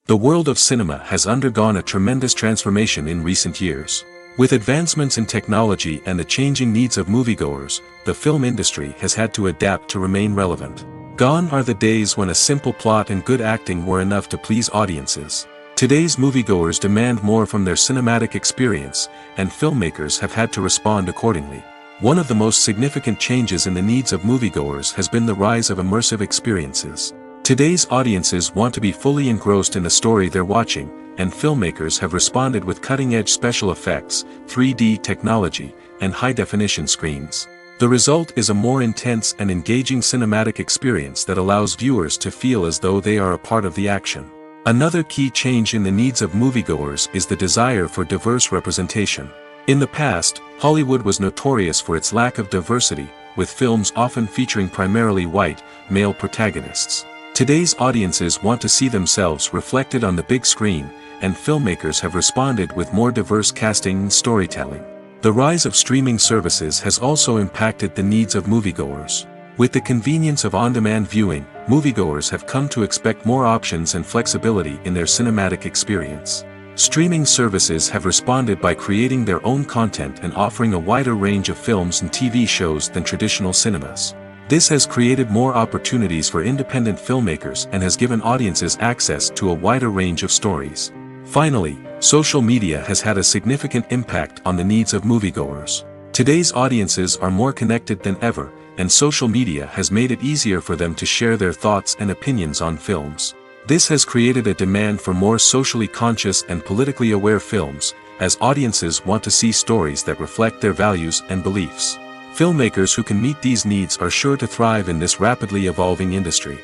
The world of cinema has undergone a tremendous transformation in recent years. With advancements in technology and the changing needs of moviegoers, the film industry has had to adapt to remain relevant. Gone are the days when a simple plot and good acting were enough to please audiences. Today's moviegoers demand more from their cinematic experience, and filmmakers have had to respond accordingly. One of the most significant changes in the needs of moviegoers has been the rise of immersive experiences. Today's audiences want to be fully engrossed in the story they're watching, and filmmakers have responded with cutting-edge special effects, 3D technology, and high-definition screens. The result is a more intense and engaging cinematic experience that allows viewers to feel as though they are a part of the action. Another key change in the needs of moviegoers is the desire for diverse representation. In the past, Hollywood was notorious for its lack of diversity, with films often featuring primarily white, male protagonists. Today's audiences want to see themselves reflected on the big screen, and filmmakers have responded with more diverse casting and storytelling. The rise of streaming services has also impacted the needs of moviegoers. With the convenience of on-demand viewing, moviegoers have come to expect more options and flexibility in their cinematic experience. Streaming services have responded by creating their own content and offering a wider range of films and TV shows than traditional cinemas. This has created more opportunities for independent filmmakers and has given audiences access to a wider range of stories. Finally, social media has had a significant impact on the needs of moviegoers. Today's audiences are more connected than ever, and social media has made it easier for them to share their thoughts and opinions on films. This has created a demand for more socially conscious and politically aware films, as audiences want to see stories that reflect their values and beliefs. Filmmakers who can meet these needs are sure to thrive in this rapidly evolving industry.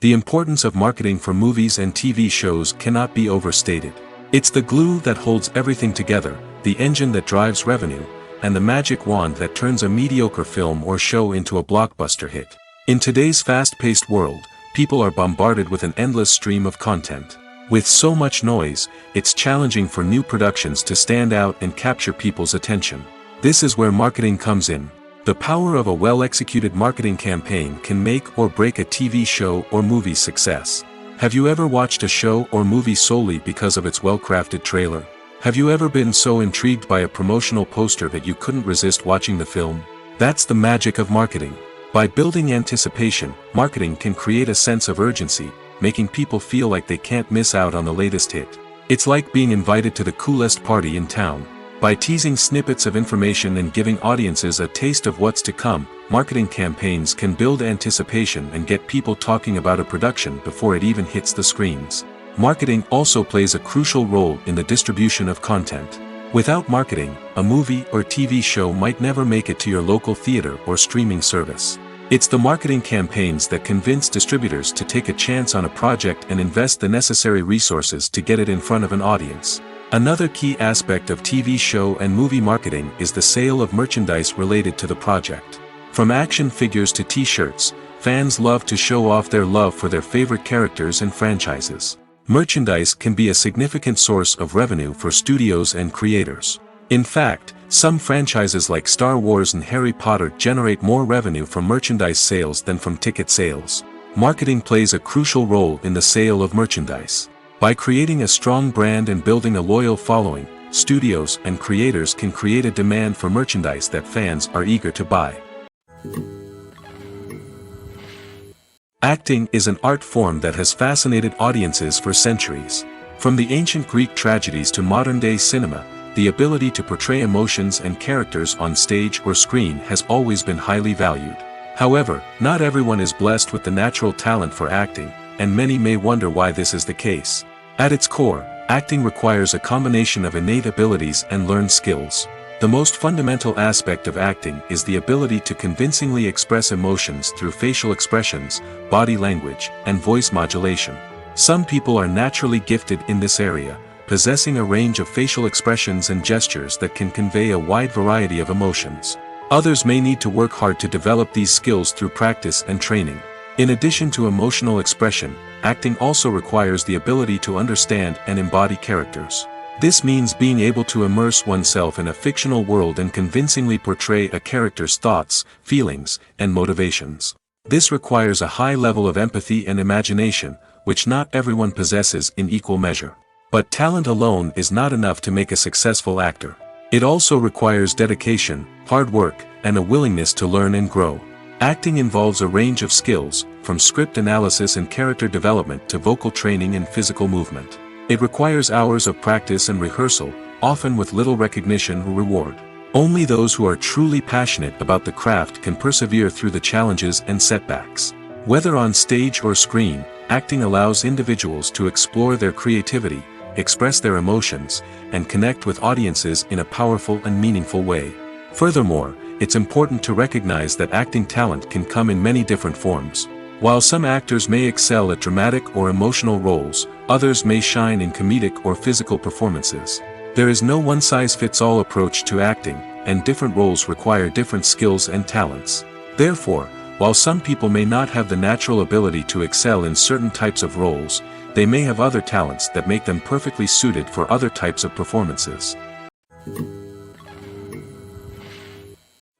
The importance of marketing for movies and TV shows cannot be overstated. It's the glue that holds everything together, the engine that drives revenue, and the magic wand that turns a mediocre film or show into a blockbuster hit. In today's fast-paced world, people are bombarded with an endless stream of content. With so much noise, it's challenging for new productions to stand out and capture people's attention. This is where marketing comes in. The power of a well-executed marketing campaign can make or break a TV show or movie's success. Have you ever watched a show or movie solely because of its well-crafted trailer? Have you ever been so intrigued by a promotional poster that you couldn't resist watching the film? That's the magic of marketing. By building anticipation, marketing can create a sense of urgency, making people feel like they can't miss out on the latest hit. It's like being invited to the coolest party in town. By teasing snippets of information and giving audiences a taste of what's to come, marketing campaigns can build anticipation and get people talking about a production before it even hits the screens. Marketing also plays a crucial role in the distribution of content. Without marketing, a movie or TV show might never make it to your local theater or streaming service. It's the marketing campaigns that convince distributors to take a chance on a project and invest the necessary resources to get it in front of an audience. Another key aspect of TV show and movie marketing is the sale of merchandise related to the project. From action figures to t-shirts, fans love to show off their love for their favorite characters and franchises. Merchandise can be a significant source of revenue for studios and creators. In fact, some franchises like Star Wars and Harry Potter generate more revenue from merchandise sales than from ticket sales. Marketing plays a crucial role in the sale of merchandise. By creating a strong brand and building a loyal following, studios and creators can create a demand for merchandise that fans are eager to buy. Acting is an art form that has fascinated audiences for centuries. From the ancient Greek tragedies to modern-day cinema, the ability to portray emotions and characters on stage or screen has always been highly valued. However, not everyone is blessed with the natural talent for acting, and many may wonder why this is the case. At its core, acting requires a combination of innate abilities and learned skills. The most fundamental aspect of acting is the ability to convincingly express emotions through facial expressions, body language, and voice modulation. Some people are naturally gifted in this area, possessing a range of facial expressions and gestures that can convey a wide variety of emotions. Others may need to work hard to develop these skills through practice and training. In addition to emotional expression, acting also requires the ability to understand and embody characters. This means being able to immerse oneself in a fictional world and convincingly portray a character's thoughts, feelings, and motivations. This requires a high level of empathy and imagination, which not everyone possesses in equal measure. But talent alone is not enough to make a successful actor. It also requires dedication, hard work, and a willingness to learn and grow. Acting involves a range of skills, from script analysis and character development to vocal training and physical movement. It requires hours of practice and rehearsal, often with little recognition or reward. Only those who are truly passionate about the craft can persevere through the challenges and setbacks. Whether on stage or screen, acting allows individuals to explore their creativity, express their emotions, and connect with audiences in a powerful and meaningful way. Furthermore, it's important to recognize that acting talent can come in many different forms. While some actors may excel at dramatic or emotional roles, others may shine in comedic or physical performances. There is no one-size-fits-all approach to acting, and different roles require different skills and talents. Therefore, while some people may not have the natural ability to excel in certain types of roles, they may have other talents that make them perfectly suited for other types of performances.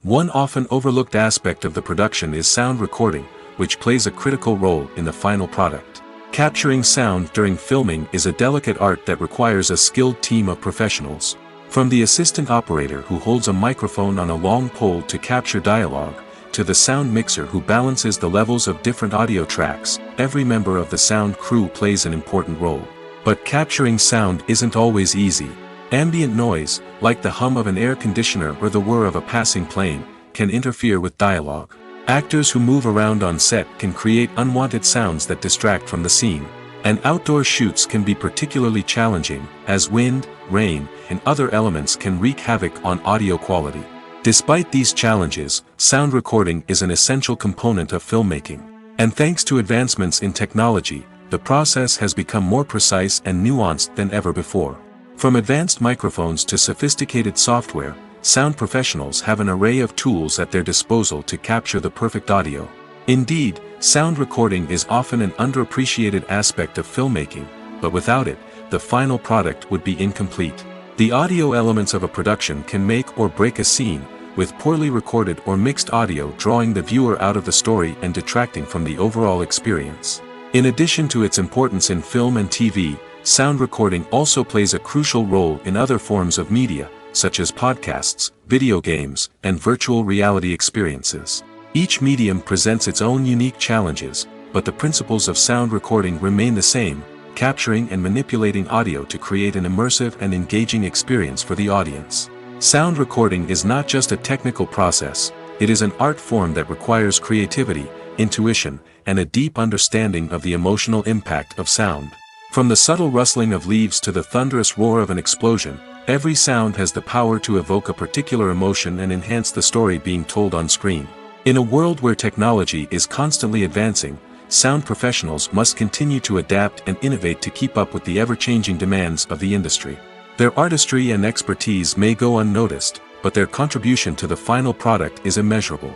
One often overlooked aspect of the production is sound recording, which plays a critical role in the final product. Capturing sound during filming is a delicate art that requires a skilled team of professionals. From the assistant operator who holds a microphone on a long pole to capture dialogue, to the sound mixer who balances the levels of different audio tracks, every member of the sound crew plays an important role. But capturing sound isn't always easy. Ambient noise, like the hum of an air conditioner or the whir of a passing plane, can interfere with dialogue. Actors who move around on set can create unwanted sounds that distract from the scene. And outdoor shoots can be particularly challenging, as wind, rain, and other elements can wreak havoc on audio quality. Despite these challenges, sound recording is an essential component of filmmaking. And thanks to advancements in technology, the process has become more precise and nuanced than ever before. From advanced microphones to sophisticated software, sound professionals have an array of tools at their disposal to capture the perfect audio. Indeed, sound recording is often an underappreciated aspect of filmmaking, but without it, the final product would be incomplete. The audio elements of a production can make or break a scene, with poorly recorded or mixed audio drawing the viewer out of the story and detracting from the overall experience. In addition to its importance in film and TV, sound recording also plays a crucial role in other forms of media, such as podcasts, video games, and virtual reality experiences. Each medium presents its own unique challenges, but the principles of sound recording remain the same: capturing and manipulating audio to create an immersive and engaging experience for the audience. Sound recording is not just a technical process, it is an art form that requires creativity, intuition, and a deep understanding of the emotional impact of sound. From the subtle rustling of leaves to the thunderous roar of an explosion, every sound has the power to evoke a particular emotion and enhance the story being told on screen. In a world where technology is constantly advancing, sound professionals must continue to adapt and innovate to keep up with the ever-changing demands of the industry. Their artistry and expertise may go unnoticed, but their contribution to the final product is immeasurable.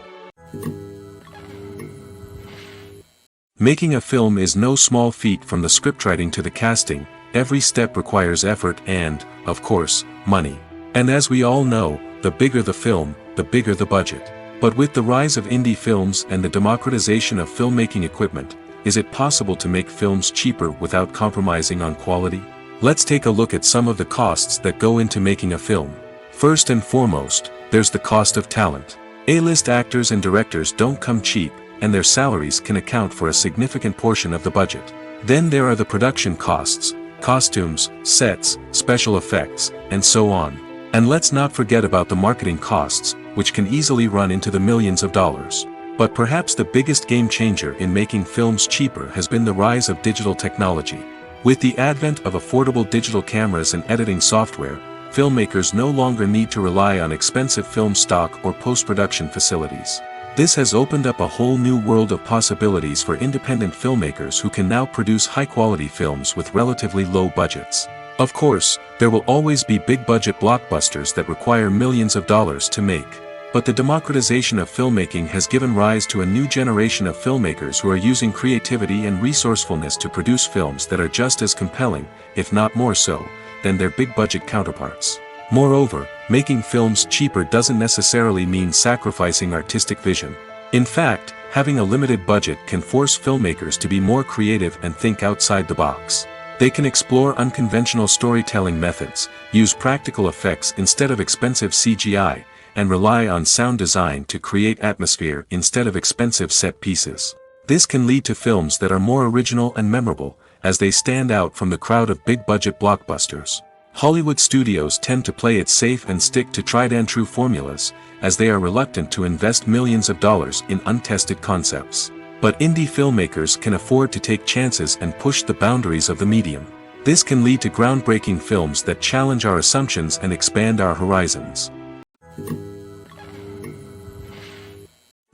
Making a film is no small feat. From the scriptwriting to the casting, every step requires effort and, of course, money. And as we all know, the bigger the film, the bigger the budget. But with the rise of indie films and the democratization of filmmaking equipment, is it possible to make films cheaper without compromising on quality? Let's take a look at some of the costs that go into making a film. First and foremost, there's the cost of talent. A-list actors and directors don't come cheap, and their salaries can account for a significant portion of the budget. Then there are the production costs, costumes, sets, special effects, and so on. And let's not forget about the marketing costs, which can easily run into the millions of dollars. But perhaps the biggest game changer in making films cheaper has been the rise of digital technology. With the advent of affordable digital cameras and editing software, filmmakers no longer need to rely on expensive film stock or post-production facilities. This has opened up a whole new world of possibilities for independent filmmakers who can now produce high-quality films with relatively low budgets. Of course, there will always be big-budget blockbusters that require millions of dollars to make. But the democratization of filmmaking has given rise to a new generation of filmmakers who are using creativity and resourcefulness to produce films that are just as compelling, if not more so, than their big-budget counterparts. Moreover, making films cheaper doesn't necessarily mean sacrificing artistic vision. In fact, having a limited budget can force filmmakers to be more creative and think outside the box. They can explore unconventional storytelling methods, use practical effects instead of expensive CGI, and rely on sound design to create atmosphere instead of expensive set pieces. This can lead to films that are more original and memorable, as they stand out from the crowd of big-budget blockbusters. Hollywood studios tend to play it safe and stick to tried-and-true formulas, as they are reluctant to invest millions of dollars in untested concepts. But indie filmmakers can afford to take chances and push the boundaries of the medium. This can lead to groundbreaking films that challenge our assumptions and expand our horizons.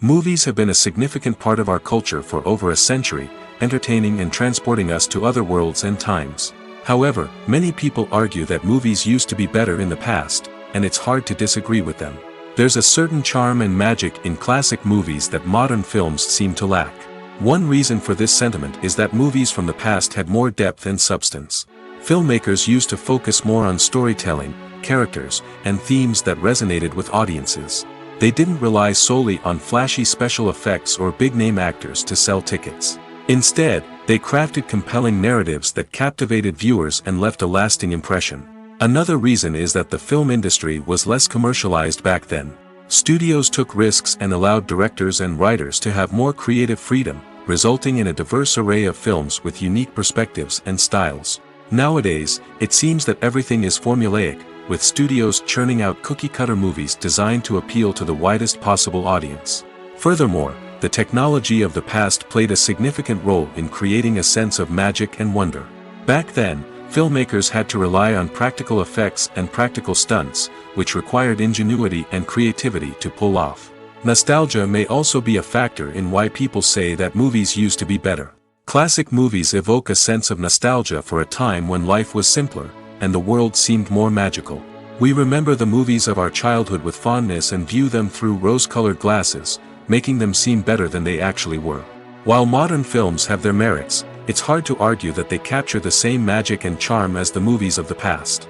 Movies have been a significant part of our culture for over a century, entertaining and transporting us to other worlds and times. However, many people argue that movies used to be better in the past, and it's hard to disagree with them. There's a certain charm and magic in classic movies that modern films seem to lack. One reason for this sentiment is that movies from the past had more depth and substance. Filmmakers used to focus more on storytelling, characters, and themes that resonated with audiences. They didn't rely solely on flashy special effects or big-name actors to sell tickets. Instead, they crafted compelling narratives that captivated viewers and left a lasting impression. Another reason is that the film industry was less commercialized back then. Studios took risks and allowed directors and writers to have more creative freedom, resulting in a diverse array of films with unique perspectives and styles. Nowadays, it seems that everything is formulaic, with studios churning out cookie-cutter movies designed to appeal to the widest possible audience. Furthermore, the technology of the past played a significant role in creating a sense of magic and wonder. Back then, filmmakers had to rely on practical effects and practical stunts, which required ingenuity and creativity to pull off. Nostalgia may also be a factor in why people say that movies used to be better. Classic movies evoke a sense of nostalgia for a time when life was simpler, and the world seemed more magical. We remember the movies of our childhood with fondness and view them through rose-colored glasses, making them seem better than they actually were. While modern films have their merits, it's hard to argue that they capture the same magic and charm as the movies of the past.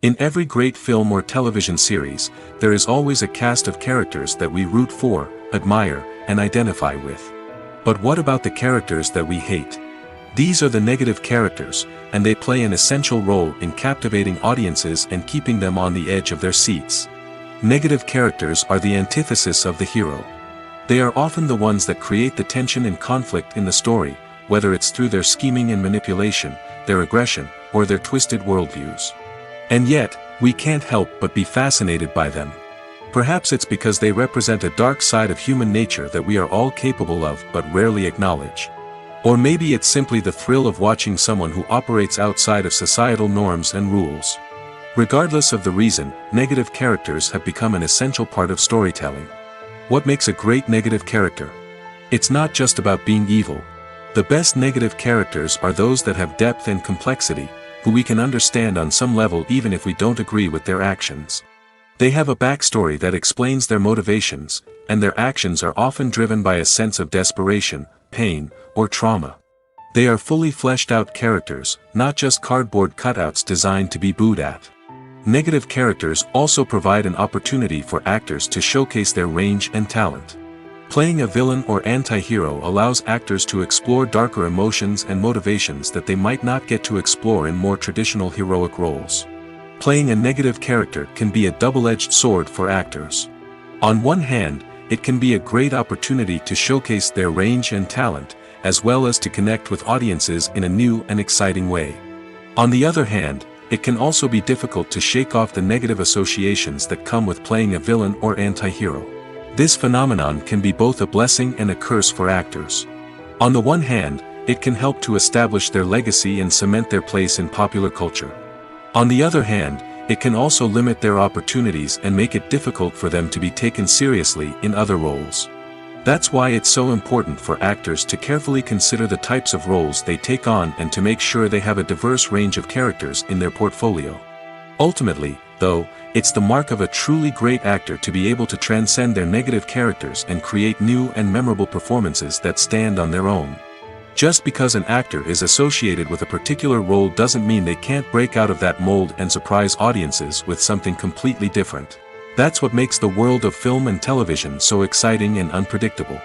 In every great film or television series, there is always a cast of characters that we root for, admire, and identify with. But what about the characters that we hate? These are the negative characters, and they play an essential role in captivating audiences and keeping them on the edge of their seats. Negative characters are the antithesis of the hero. They are often the ones that create the tension and conflict in the story, whether it's through their scheming and manipulation, their aggression, or their twisted worldviews. And yet, we can't help but be fascinated by them. Perhaps it's because they represent a dark side of human nature that we are all capable of but rarely acknowledge. Or maybe it's simply the thrill of watching someone who operates outside of societal norms and rules. Regardless of the reason, negative characters have become an essential part of storytelling. What makes a great negative character? It's not just about being evil. The best negative characters are those that have depth and complexity, who we can understand on some level even if we don't agree with their actions. They have a backstory that explains their motivations, and their actions are often driven by a sense of desperation, pain, or trauma. They are fully fleshed out characters, not just cardboard cutouts designed to be booed at. Negative characters also provide an opportunity for actors to showcase their range and talent. Playing a villain or anti-hero allows actors to explore darker emotions and motivations that they might not get to explore in more traditional heroic roles. Playing a negative character can be a double-edged sword for actors. On one hand, it can be a great opportunity to showcase their range and talent, as well as to connect with audiences in a new and exciting way. On the other hand, it can also be difficult to shake off the negative associations that come with playing a villain or anti-hero. This phenomenon can be both a blessing and a curse for actors. On the one hand, it can help to establish their legacy and cement their place in popular culture. On the other hand, it can also limit their opportunities and make it difficult for them to be taken seriously in other roles. That's why it's so important for actors to carefully consider the types of roles they take on and to make sure they have a diverse range of characters in their portfolio. Ultimately, though, it's the mark of a truly great actor to be able to transcend their negative characters and create new and memorable performances that stand on their own. Just because an actor is associated with a particular role doesn't mean they can't break out of that mold and surprise audiences with something completely different. That's what makes the world of film and television so exciting and unpredictable.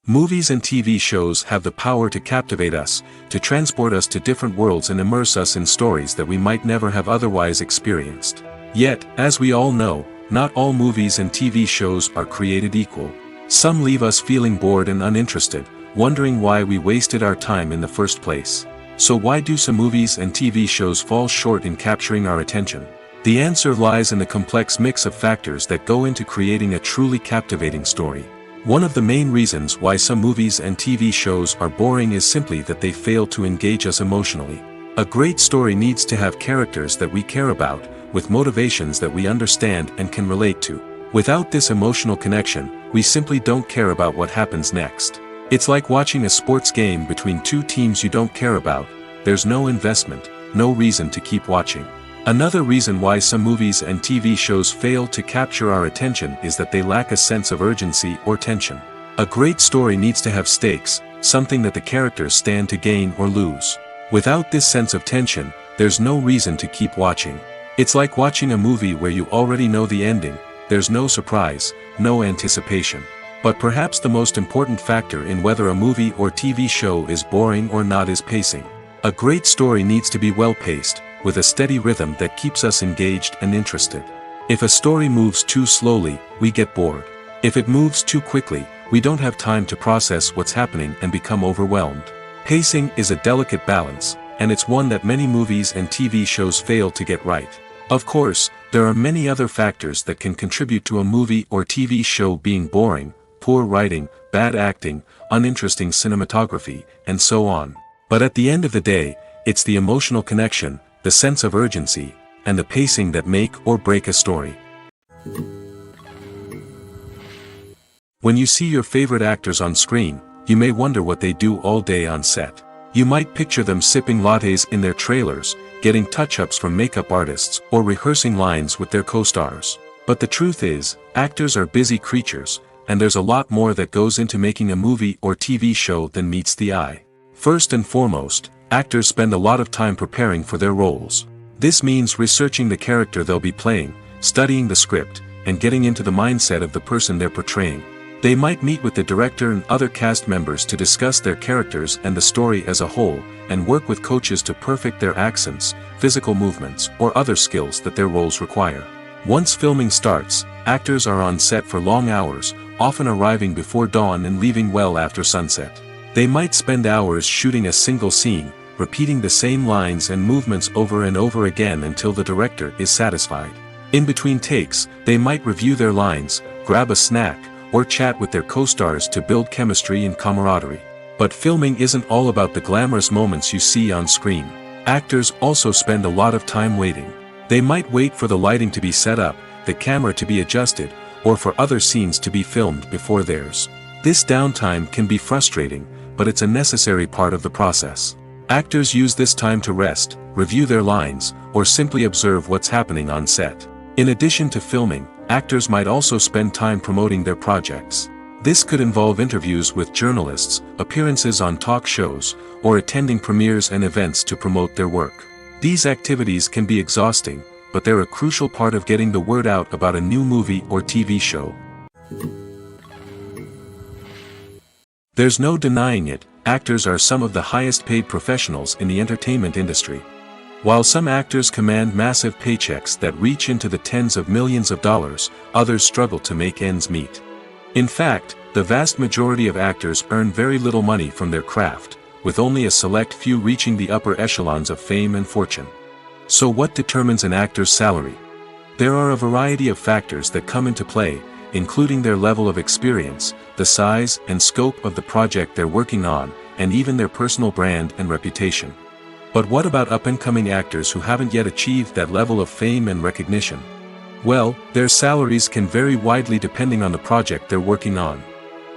Movies and TV shows have the power to captivate us, to transport us to different worlds and immerse us in stories that we might never have otherwise experienced. Yet, as we all know, not all movies and TV shows are created equal. Some leave us feeling bored and uninterested, wondering why we wasted our time in the first place. So why do some movies and TV shows fall short in capturing our attention? The answer lies in the complex mix of factors that go into creating a truly captivating story. One of the main reasons why some movies and TV shows are boring is simply that they fail to engage us emotionally. A great story needs to have characters that we care about, with motivations that we understand and can relate to. Without this emotional connection, we simply don't care about what happens next. It's like watching a sports game between two teams you don't care about. There's no investment, no reason to keep watching. Another reason why some movies and TV shows fail to capture our attention is that they lack a sense of urgency or tension. A great story needs to have stakes, something that the characters stand to gain or lose. Without this sense of tension, there's no reason to keep watching. It's like watching a movie where you already know the ending. There's no surprise, no anticipation. But perhaps the most important factor in whether a movie or TV show is boring or not is pacing. A great story needs to be well-paced, with a steady rhythm that keeps us engaged and interested. If a story moves too slowly, we get bored. If it moves too quickly, we don't have time to process what's happening and become overwhelmed. Pacing is a delicate balance, and it's one that many movies and TV shows fail to get right. Of course, there are many other factors that can contribute to a movie or TV show being boring: poor writing, bad acting, uninteresting cinematography, and so on. But at the end of the day, it's the emotional connection, the sense of urgency, and the pacing that make or break a story. When you see your favorite actors on screen, you may wonder what they do all day on set. You might picture them sipping lattes in their trailers, getting touch-ups from makeup artists, or rehearsing lines with their co-stars. But the truth is, actors are busy creatures, and there's a lot more that goes into making a movie or TV show than meets the eye. First and foremost, actors spend a lot of time preparing for their roles. This means researching the character they'll be playing, studying the script, and getting into the mindset of the person they're portraying. They might meet with the director and other cast members to discuss their characters and the story as a whole, and work with coaches to perfect their accents, physical movements, or other skills that their roles require. Once filming starts, actors are on set for long hours, often arriving before dawn and leaving well after sunset. They might spend hours shooting a single scene, repeating the same lines and movements over and over again until the director is satisfied. In between takes, they might review their lines, grab a snack, or chat with their co-stars to build chemistry and camaraderie. But filming isn't all about the glamorous moments you see on screen. Actors also spend a lot of time waiting. They might wait for the lighting to be set up, the camera to be adjusted, or for other scenes to be filmed before theirs. This downtime can be frustrating, but it's a necessary part of the process. Actors use this time to rest, review their lines, or simply observe what's happening on set. In addition to filming, actors might also spend time promoting their projects. This could involve interviews with journalists, appearances on talk shows, or attending premieres and events to promote their work. These activities can be exhausting, but they're a crucial part of getting the word out about a new movie or TV show. There's no denying it, actors are some of the highest paid professionals in the entertainment industry. While some actors command massive paychecks that reach into the tens of millions of dollars, others struggle to make ends meet. In fact, the vast majority of actors earn very little money from their craft, with only a select few reaching the upper echelons of fame and fortune. So what determines an actor's salary? There are a variety of factors that come into play, including their level of experience, the size and scope of the project they're working on, and even their personal brand and reputation. But what about up-and-coming actors who haven't yet achieved that level of fame and recognition? Well, their salaries can vary widely depending on the project they're working on.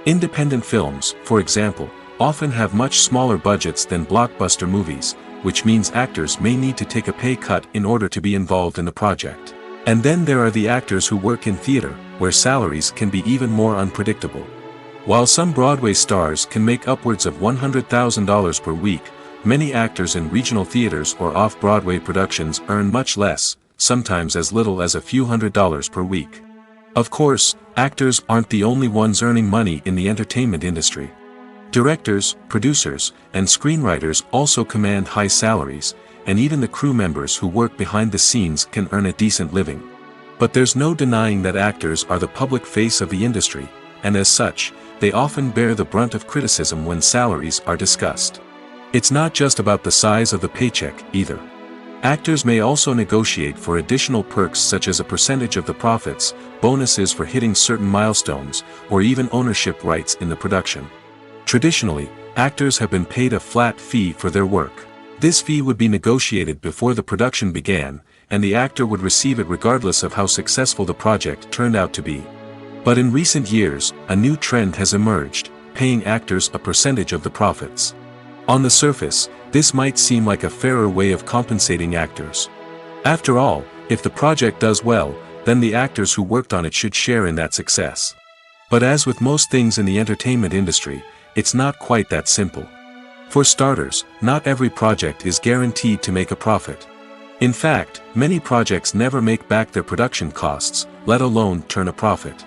Independent films, for example, often have much smaller budgets than blockbuster movies, which means actors may need to take a pay cut in order to be involved in the project. And then there are the actors who work in theater, where salaries can be even more unpredictable. While some Broadway stars can make upwards of $100,000 per week, many actors in regional theaters or off-Broadway productions earn much less, sometimes as little as a few $100s per week. Of course, actors aren't the only ones earning money in the entertainment industry. Directors, producers, and screenwriters also command high salaries, and even the crew members who work behind the scenes can earn a decent living. But there's no denying that actors are the public face of the industry, and as such, they often bear the brunt of criticism when salaries are discussed. It's not just about the size of the paycheck, either. Actors may also negotiate for additional perks such as a percentage of the profits, bonuses for hitting certain milestones, or even ownership rights in the production. Traditionally, actors have been paid a flat fee for their work. This fee would be negotiated before the production began, and the actor would receive it regardless of how successful the project turned out to be. But in recent years, a new trend has emerged, paying actors a percentage of the profits. On the surface, this might seem like a fairer way of compensating actors. After all, if the project does well, then the actors who worked on it should share in that success. But as with most things in the entertainment industry, it's not quite that simple. For starters, not every project is guaranteed to make a profit. In fact, many projects never make back their production costs, let alone turn a profit.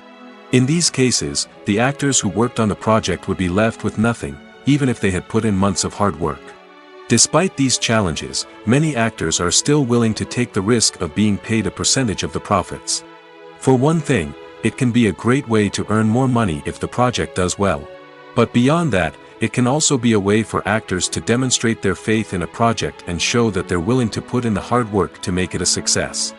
In these cases, the actors who worked on the project would be left with nothing, even if they had put in months of hard work. Despite these challenges, many actors are still willing to take the risk of being paid a percentage of the profits. For one thing, it can be a great way to earn more money if the project does well. But beyond that, it can also be a way for actors to demonstrate their faith in a project and show that they're willing to put in the hard work to make it a success.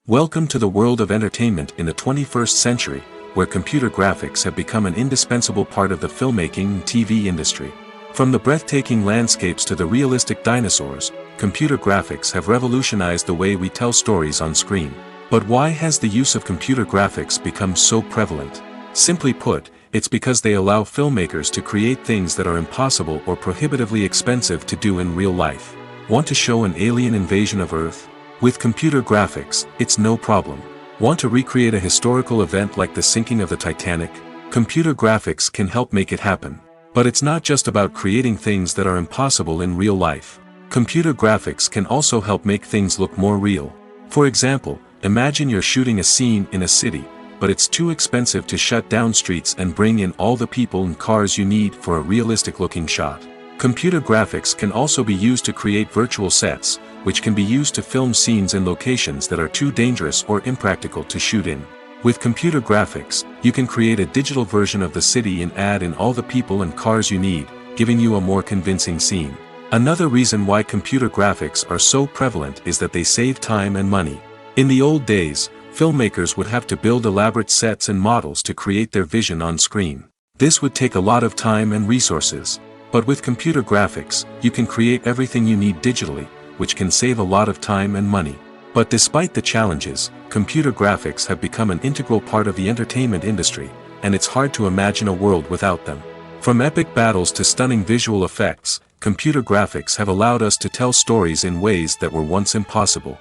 Welcome to the world of entertainment in the 21st century, where computer graphics have become an indispensable part of the filmmaking and TV industry. From the breathtaking landscapes to the realistic dinosaurs, computer graphics have revolutionized the way we tell stories on screen. But why has the use of computer graphics become so prevalent? Simply put, it's because they allow filmmakers to create things that are impossible or prohibitively expensive to do in real life. Want to show an alien invasion of Earth? With computer graphics, it's no problem. Want to recreate a historical event like the sinking of the Titanic? Computer graphics can help make it happen. But it's not just about creating things that are impossible in real life. Computer graphics can also help make things look more real. For example, imagine you're shooting a scene in a city, but it's too expensive to shut down streets and bring in all the people and cars you need for a realistic-looking shot. Computer graphics can also be used to create virtual sets, which can be used to film scenes in locations that are too dangerous or impractical to shoot in. With computer graphics, you can create a digital version of the city and add in all the people and cars you need, giving you a more convincing scene. Another reason why computer graphics are so prevalent is that they save time and money. In the old days, filmmakers would have to build elaborate sets and models to create their vision on screen. This would take a lot of time and resources. But with computer graphics, you can create everything you need digitally, which can save a lot of time and money. But despite the challenges, computer graphics have become an integral part of the entertainment industry, and it's hard to imagine a world without them. From epic battles to stunning visual effects, computer graphics have allowed us to tell stories in ways that were once impossible.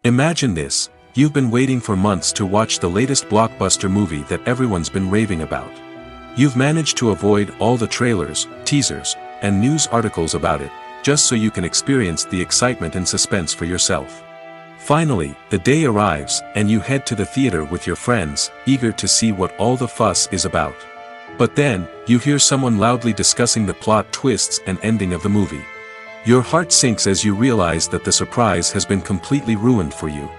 Imagine this: you've been waiting for months to watch the latest blockbuster movie that everyone's been raving about. You've managed to avoid all the trailers, teasers, and news articles about it, just so you can experience the excitement and suspense for yourself. Finally, the day arrives, and you head to the theater with your friends, eager to see what all the fuss is about. But then, you hear someone loudly discussing the plot twists and ending of the movie. Your heart sinks as you realize that the surprise has been completely ruined for you.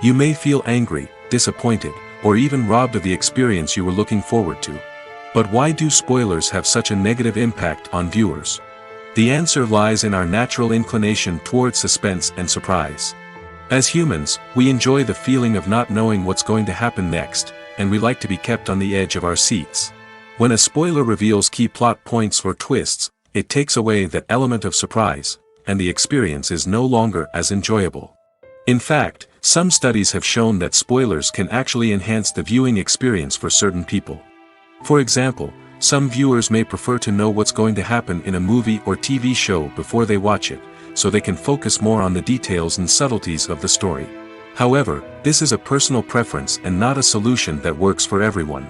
You may feel angry, disappointed, or even robbed of the experience you were looking forward to. But why do spoilers have such a negative impact on viewers? The answer lies in our natural inclination toward suspense and surprise. As humans, we enjoy the feeling of not knowing what's going to happen next, and we like to be kept on the edge of our seats. When a spoiler reveals key plot points or twists, it takes away that element of surprise, and the experience is no longer as enjoyable. In fact, some studies have shown that spoilers can actually enhance the viewing experience for certain people. For example, some viewers may prefer to know what's going to happen in a movie or TV show before they watch it, so they can focus more on the details and subtleties of the story. However, this is a personal preference and not a solution that works for everyone.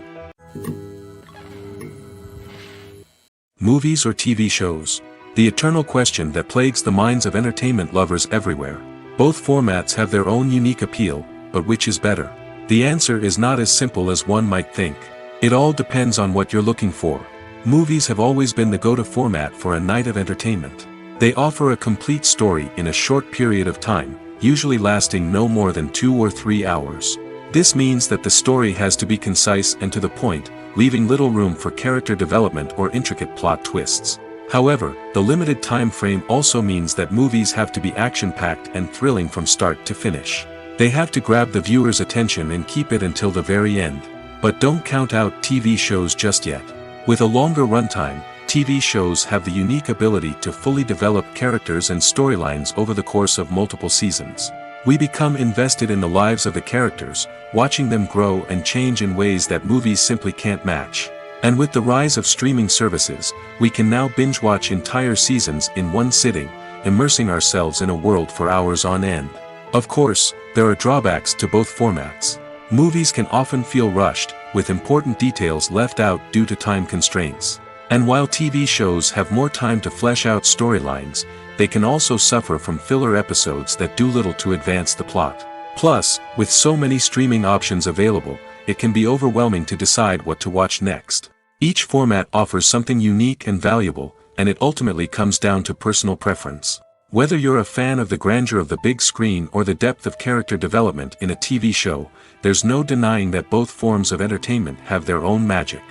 Movies or TV shows? The eternal question that plagues the minds of entertainment lovers everywhere. Both formats have their own unique appeal, but which is better? The answer is not as simple as one might think. It all depends on what you're looking for. Movies have always been the go-to format for a night of entertainment. They offer a complete story in a short period of time, usually lasting no more than 2 or 3 hours. This means that the story has to be concise and to the point, leaving little room for character development or intricate plot twists. However, the limited time frame also means that movies have to be action-packed and thrilling from start to finish. They have to grab the viewer's attention and keep it until the very end. But don't count out TV shows just yet. With a longer runtime, TV shows have the unique ability to fully develop characters and storylines over the course of multiple seasons. We become invested in the lives of the characters, watching them grow and change in ways that movies simply can't match. And with the rise of streaming services, we can now binge-watch entire seasons in one sitting, immersing ourselves in a world for hours on end. Of course, there are drawbacks to both formats. Movies can often feel rushed, with important details left out due to time constraints. And while TV shows have more time to flesh out storylines, they can also suffer from filler episodes that do little to advance the plot. Plus, with so many streaming options available, it can be overwhelming to decide what to watch next. Each format offers something unique and valuable, and it ultimately comes down to personal preference. Whether you're a fan of the grandeur of the big screen or the depth of character development in a TV show, there's no denying that both forms of entertainment have their own magic.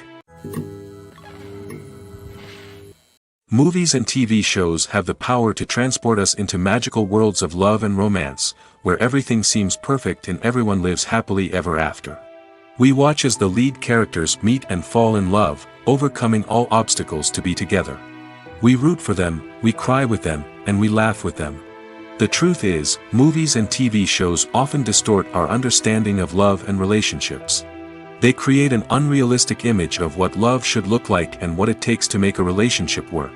Movies and TV shows have the power to transport us into magical worlds of love and romance, where everything seems perfect and everyone lives happily ever after. We watch as the lead characters meet and fall in love, overcoming all obstacles to be together. We root for them, we cry with them, and we laugh with them. The truth is, movies and TV shows often distort our understanding of love and relationships. They create an unrealistic image of what love should look like and what it takes to make a relationship work.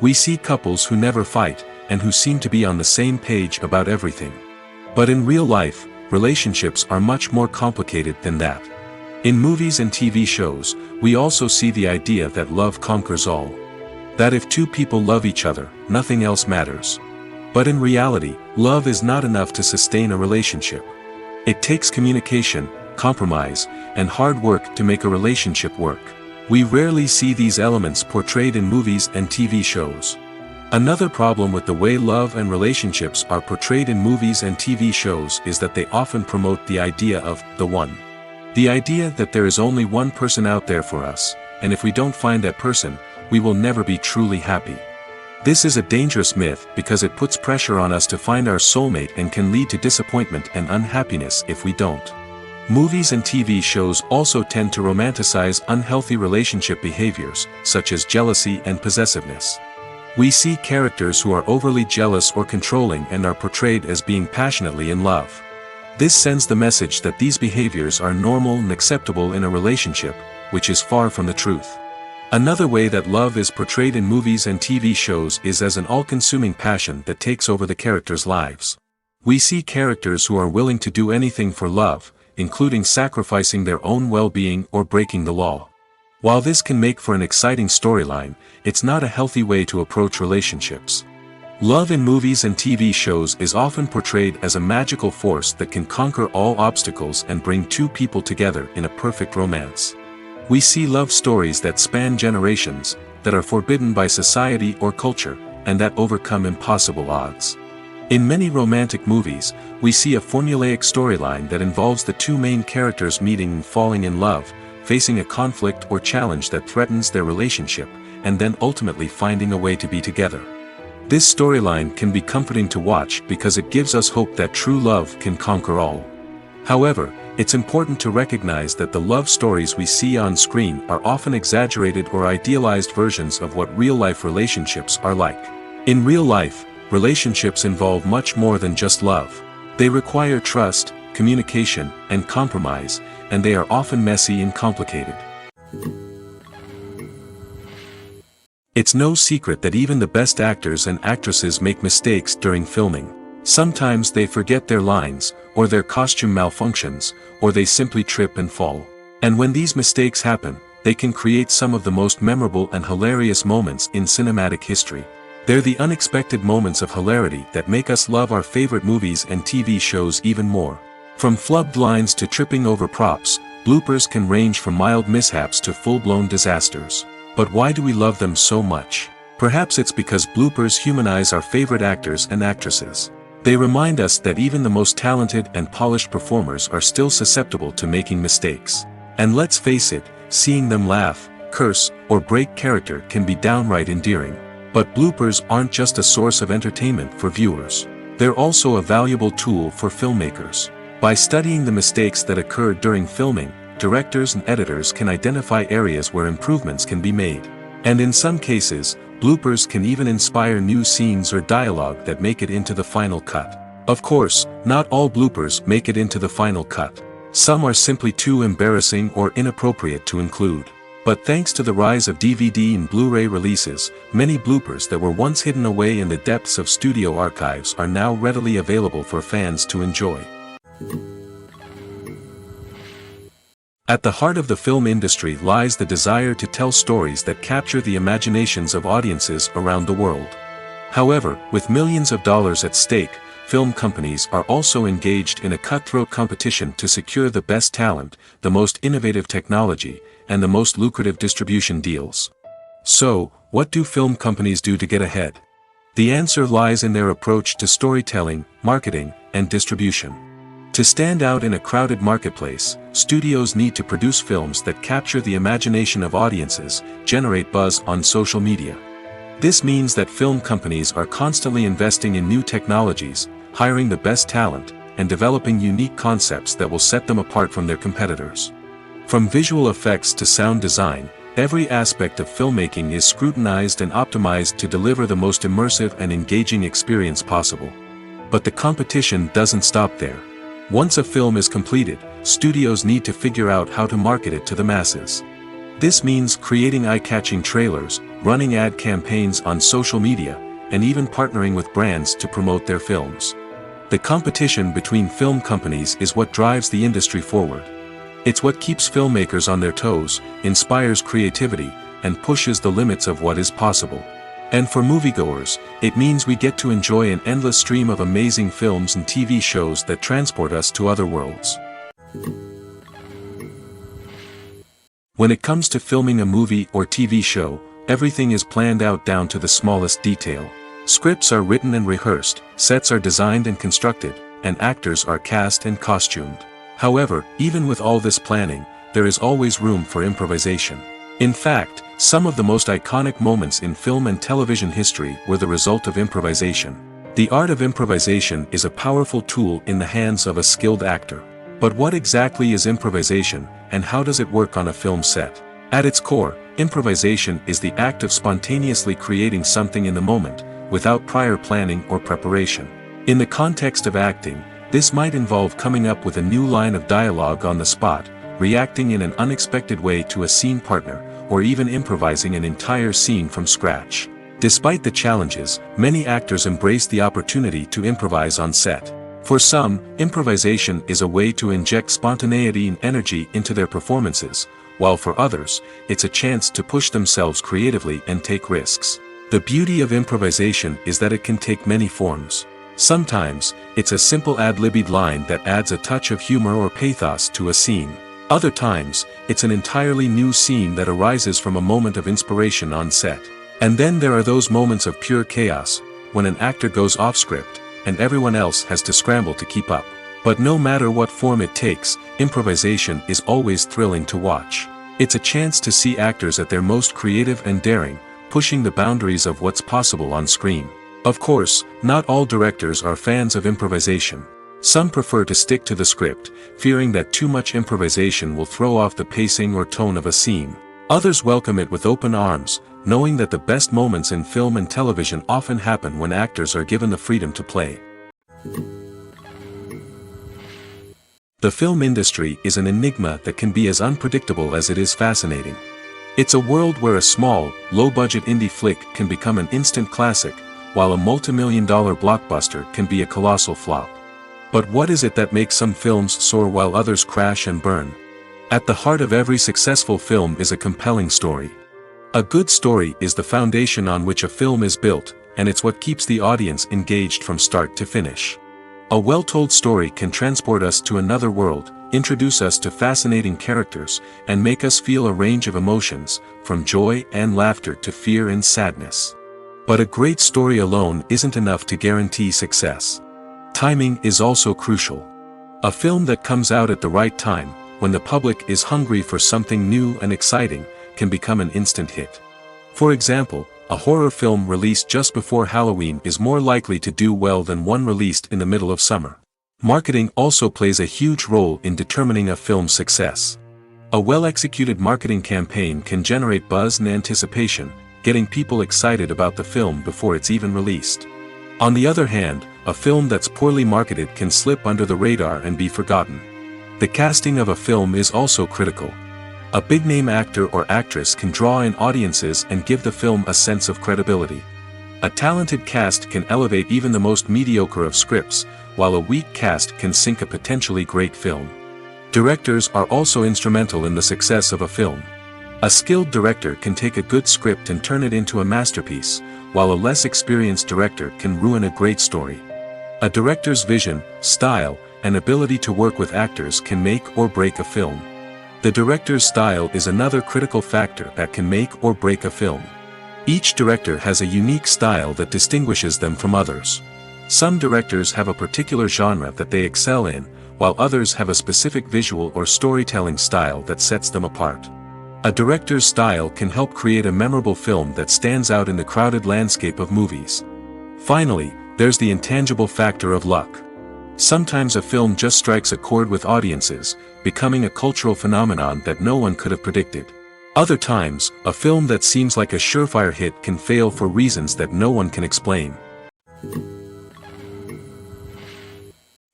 We see couples who never fight, and who seem to be on the same page about everything. But in real life, relationships are much more complicated than that. In movies and TV shows, we also see the idea that love conquers all. That if two people love each other, nothing else matters. But in reality, love is not enough to sustain a relationship. It takes communication, compromise, and hard work to make a relationship work. We rarely see these elements portrayed in movies and TV shows. Another problem with the way love and relationships are portrayed in movies and TV shows is that they often promote the idea of the one. The idea that there is only one person out there for us, and if we don't find that person, we will never be truly happy. This is a dangerous myth because it puts pressure on us to find our soulmate and can lead to disappointment and unhappiness if we don't. Movies and TV shows also tend to romanticize unhealthy relationship behaviors, such as jealousy and possessiveness. We see characters who are overly jealous or controlling and are portrayed as being passionately in love. This sends the message that these behaviors are normal and acceptable in a relationship, which is far from the truth. Another way that love is portrayed in movies and TV shows is as an all-consuming passion that takes over the characters' lives. We see characters who are willing to do anything for love, including sacrificing their own well-being or breaking the law. While this can make for an exciting storyline, it's not a healthy way to approach relationships. Love in movies and TV shows is often portrayed as a magical force that can conquer all obstacles and bring two people together in a perfect romance. We see love stories that span generations, that are forbidden by society or culture, and that overcome impossible odds. In many romantic movies, we see a formulaic storyline that involves the two main characters meeting and falling in love, facing a conflict or challenge that threatens their relationship, and then ultimately finding a way to be together. This storyline can be comforting to watch because it gives us hope that true love can conquer all. However, it's important to recognize that the love stories we see on screen are often exaggerated or idealized versions of what real-life relationships are like. In real life, relationships involve much more than just love. They require trust, communication, and compromise, and they are often messy and complicated. It's no secret that even the best actors and actresses make mistakes during filming. Sometimes they forget their lines, or their costume malfunctions, or they simply trip and fall. And when these mistakes happen, they can create some of the most memorable and hilarious moments in cinematic history. They're the unexpected moments of hilarity that make us love our favorite movies and TV shows even more. From flubbed lines to tripping over props, bloopers can range from mild mishaps to full-blown disasters. But why do we love them so much? Perhaps it's because bloopers humanize our favorite actors and actresses. They remind us that even the most talented and polished performers are still susceptible to making mistakes. And let's face it, seeing them laugh, curse, or break character can be downright endearing. But bloopers aren't just a source of entertainment for viewers. They're also a valuable tool for filmmakers. By studying the mistakes that occurred during filming, directors and editors can identify areas where improvements can be made. And in some cases, bloopers can even inspire new scenes or dialogue that make it into the final cut. Of course, not all bloopers make it into the final cut. Some are simply too embarrassing or inappropriate to include. But thanks to the rise of DVD and Blu-ray releases, many bloopers that were once hidden away in the depths of studio archives are now readily available for fans to enjoy. At the heart of the film industry lies the desire to tell stories that capture the imaginations of audiences around the world. However, with millions of dollars at stake, film companies are also engaged in a cutthroat competition to secure the best talent, the most innovative technology, and the most lucrative distribution deals. So, what do film companies do to get ahead? The answer lies in their approach to storytelling, marketing, and distribution. To stand out in a crowded marketplace, studios need to produce films that capture the imagination of audiences, generate buzz on social media. This means that film companies are constantly investing in new technologies, hiring the best talent, and developing unique concepts that will set them apart from their competitors. From visual effects to sound design, every aspect of filmmaking is scrutinized and optimized to deliver the most immersive and engaging experience possible. But the competition doesn't stop there. Once a film is completed, studios need to figure out how to market it to the masses. This means creating eye-catching trailers, running ad campaigns on social media, and even partnering with brands to promote their films. The competition between film companies is what drives the industry forward. It's what keeps filmmakers on their toes, inspires creativity, and pushes the limits of what is possible. And for moviegoers, it means we get to enjoy an endless stream of amazing films and TV shows that transport us to other worlds. When it comes to filming a movie or TV show, everything is planned out down to the smallest detail. Scripts are written and rehearsed, sets are designed and constructed, and actors are cast and costumed. However, even with all this planning, there is always room for improvisation. In fact, some of the most iconic moments in film and television history were the result of improvisation. The art of improvisation is a powerful tool in the hands of a skilled actor. But what exactly is improvisation, and how does it work on a film set? At its core, improvisation is the act of spontaneously creating something in the moment, without prior planning or preparation. In the context of acting, this might involve coming up with a new line of dialogue on the spot, reacting in an unexpected way to a scene partner, or even improvising an entire scene from scratch. Despite the challenges, many actors embrace the opportunity to improvise on set. For some, improvisation is a way to inject spontaneity and energy into their performances, while for others, it's a chance to push themselves creatively and take risks. The beauty of improvisation is that it can take many forms. Sometimes, it's a simple ad-libbed line that adds a touch of humor or pathos to a scene. Other times, it's an entirely new scene that arises from a moment of inspiration on set. And then there are those moments of pure chaos, when an actor goes off script, and everyone else has to scramble to keep up. But no matter what form it takes, improvisation is always thrilling to watch. It's a chance to see actors at their most creative and daring, pushing the boundaries of what's possible on screen. Of course, not all directors are fans of improvisation. Some prefer to stick to the script, fearing that too much improvisation will throw off the pacing or tone of a scene. Others welcome it with open arms, knowing that the best moments in film and television often happen when actors are given the freedom to play. The film industry is an enigma that can be as unpredictable as it is fascinating. It's a world where a small, low-budget indie flick can become an instant classic, while a multi-million-dollar blockbuster can be a colossal flop. But what is it that makes some films soar while others crash and burn? At the heart of every successful film is a compelling story. A good story is the foundation on which a film is built, and it's what keeps the audience engaged from start to finish. A well-told story can transport us to another world, introduce us to fascinating characters, and make us feel a range of emotions, from joy and laughter to fear and sadness. But a great story alone isn't enough to guarantee success. Timing is also crucial. A film that comes out at the right time, when the public is hungry for something new and exciting, can become an instant hit. For example, a horror film released just before Halloween is more likely to do well than one released in the middle of summer. Marketing also plays a huge role in determining a film's success. A well-executed marketing campaign can generate buzz and anticipation, getting people excited about the film before it's even released. On the other hand, a film that's poorly marketed can slip under the radar and be forgotten. The casting of a film is also critical. A big-name actor or actress can draw in audiences and give the film a sense of credibility. A talented cast can elevate even the most mediocre of scripts, while a weak cast can sink a potentially great film. Directors are also instrumental in the success of a film. A skilled director can take a good script and turn it into a masterpiece, while a less experienced director can ruin a great story. A director's vision, style, and ability to work with actors can make or break a film. The director's style is another critical factor that can make or break a film. Each director has a unique style that distinguishes them from others. Some directors have a particular genre that they excel in, while others have a specific visual or storytelling style that sets them apart. A director's style can help create a memorable film that stands out in the crowded landscape of movies. Finally, there's the intangible factor of luck. Sometimes a film just strikes a chord with audiences, becoming a cultural phenomenon that no one could have predicted. Other times, a film that seems like a surefire hit can fail for reasons that no one can explain.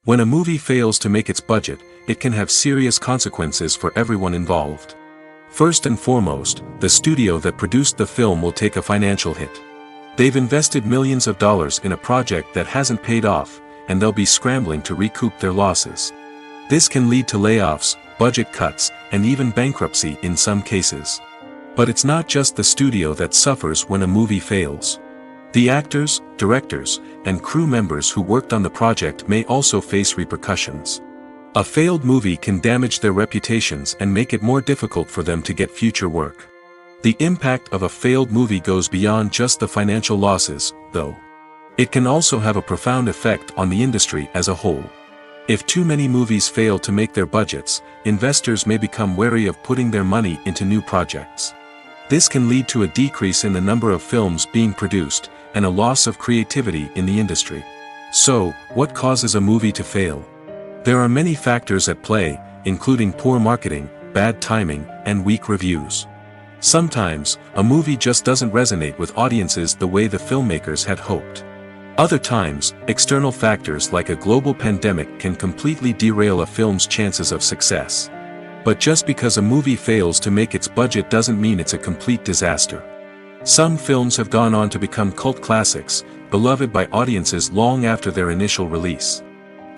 When a movie fails to make its budget, it can have serious consequences for everyone involved. First and foremost, the studio that produced the film will take a financial hit. They've invested millions of dollars in a project that hasn't paid off, and they'll be scrambling to recoup their losses. This can lead to layoffs, budget cuts, and even bankruptcy in some cases. But it's not just the studio that suffers when a movie fails. The actors, directors, and crew members who worked on the project may also face repercussions. A failed movie can damage their reputations and make it more difficult for them to get future work. The impact of a failed movie goes beyond just the financial losses, though. It can also have a profound effect on the industry as a whole. If too many movies fail to make their budgets, investors may become wary of putting their money into new projects. This can lead to a decrease in the number of films being produced, and a loss of creativity in the industry. So, what causes a movie to fail? There are many factors at play, including poor marketing, bad timing, and weak reviews. Sometimes, a movie just doesn't resonate with audiences the way the filmmakers had hoped. Other times, external factors like a global pandemic can completely derail a film's chances of success. But just because a movie fails to make its budget doesn't mean it's a complete disaster. Some films have gone on to become cult classics, beloved by audiences long after their initial release.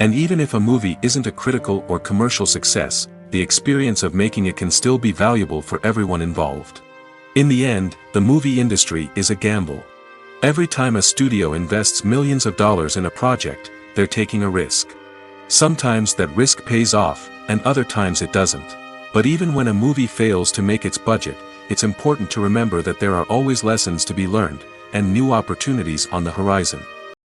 And even if a movie isn't a critical or commercial success, the experience of making it can still be valuable for everyone involved. In the end, the movie industry is a gamble. Every time a studio invests millions of dollars in a project, they're taking a risk. Sometimes that risk pays off, and other times it doesn't. But even when a movie fails to make its budget, it's important to remember that there are always lessons to be learned, and new opportunities on the horizon.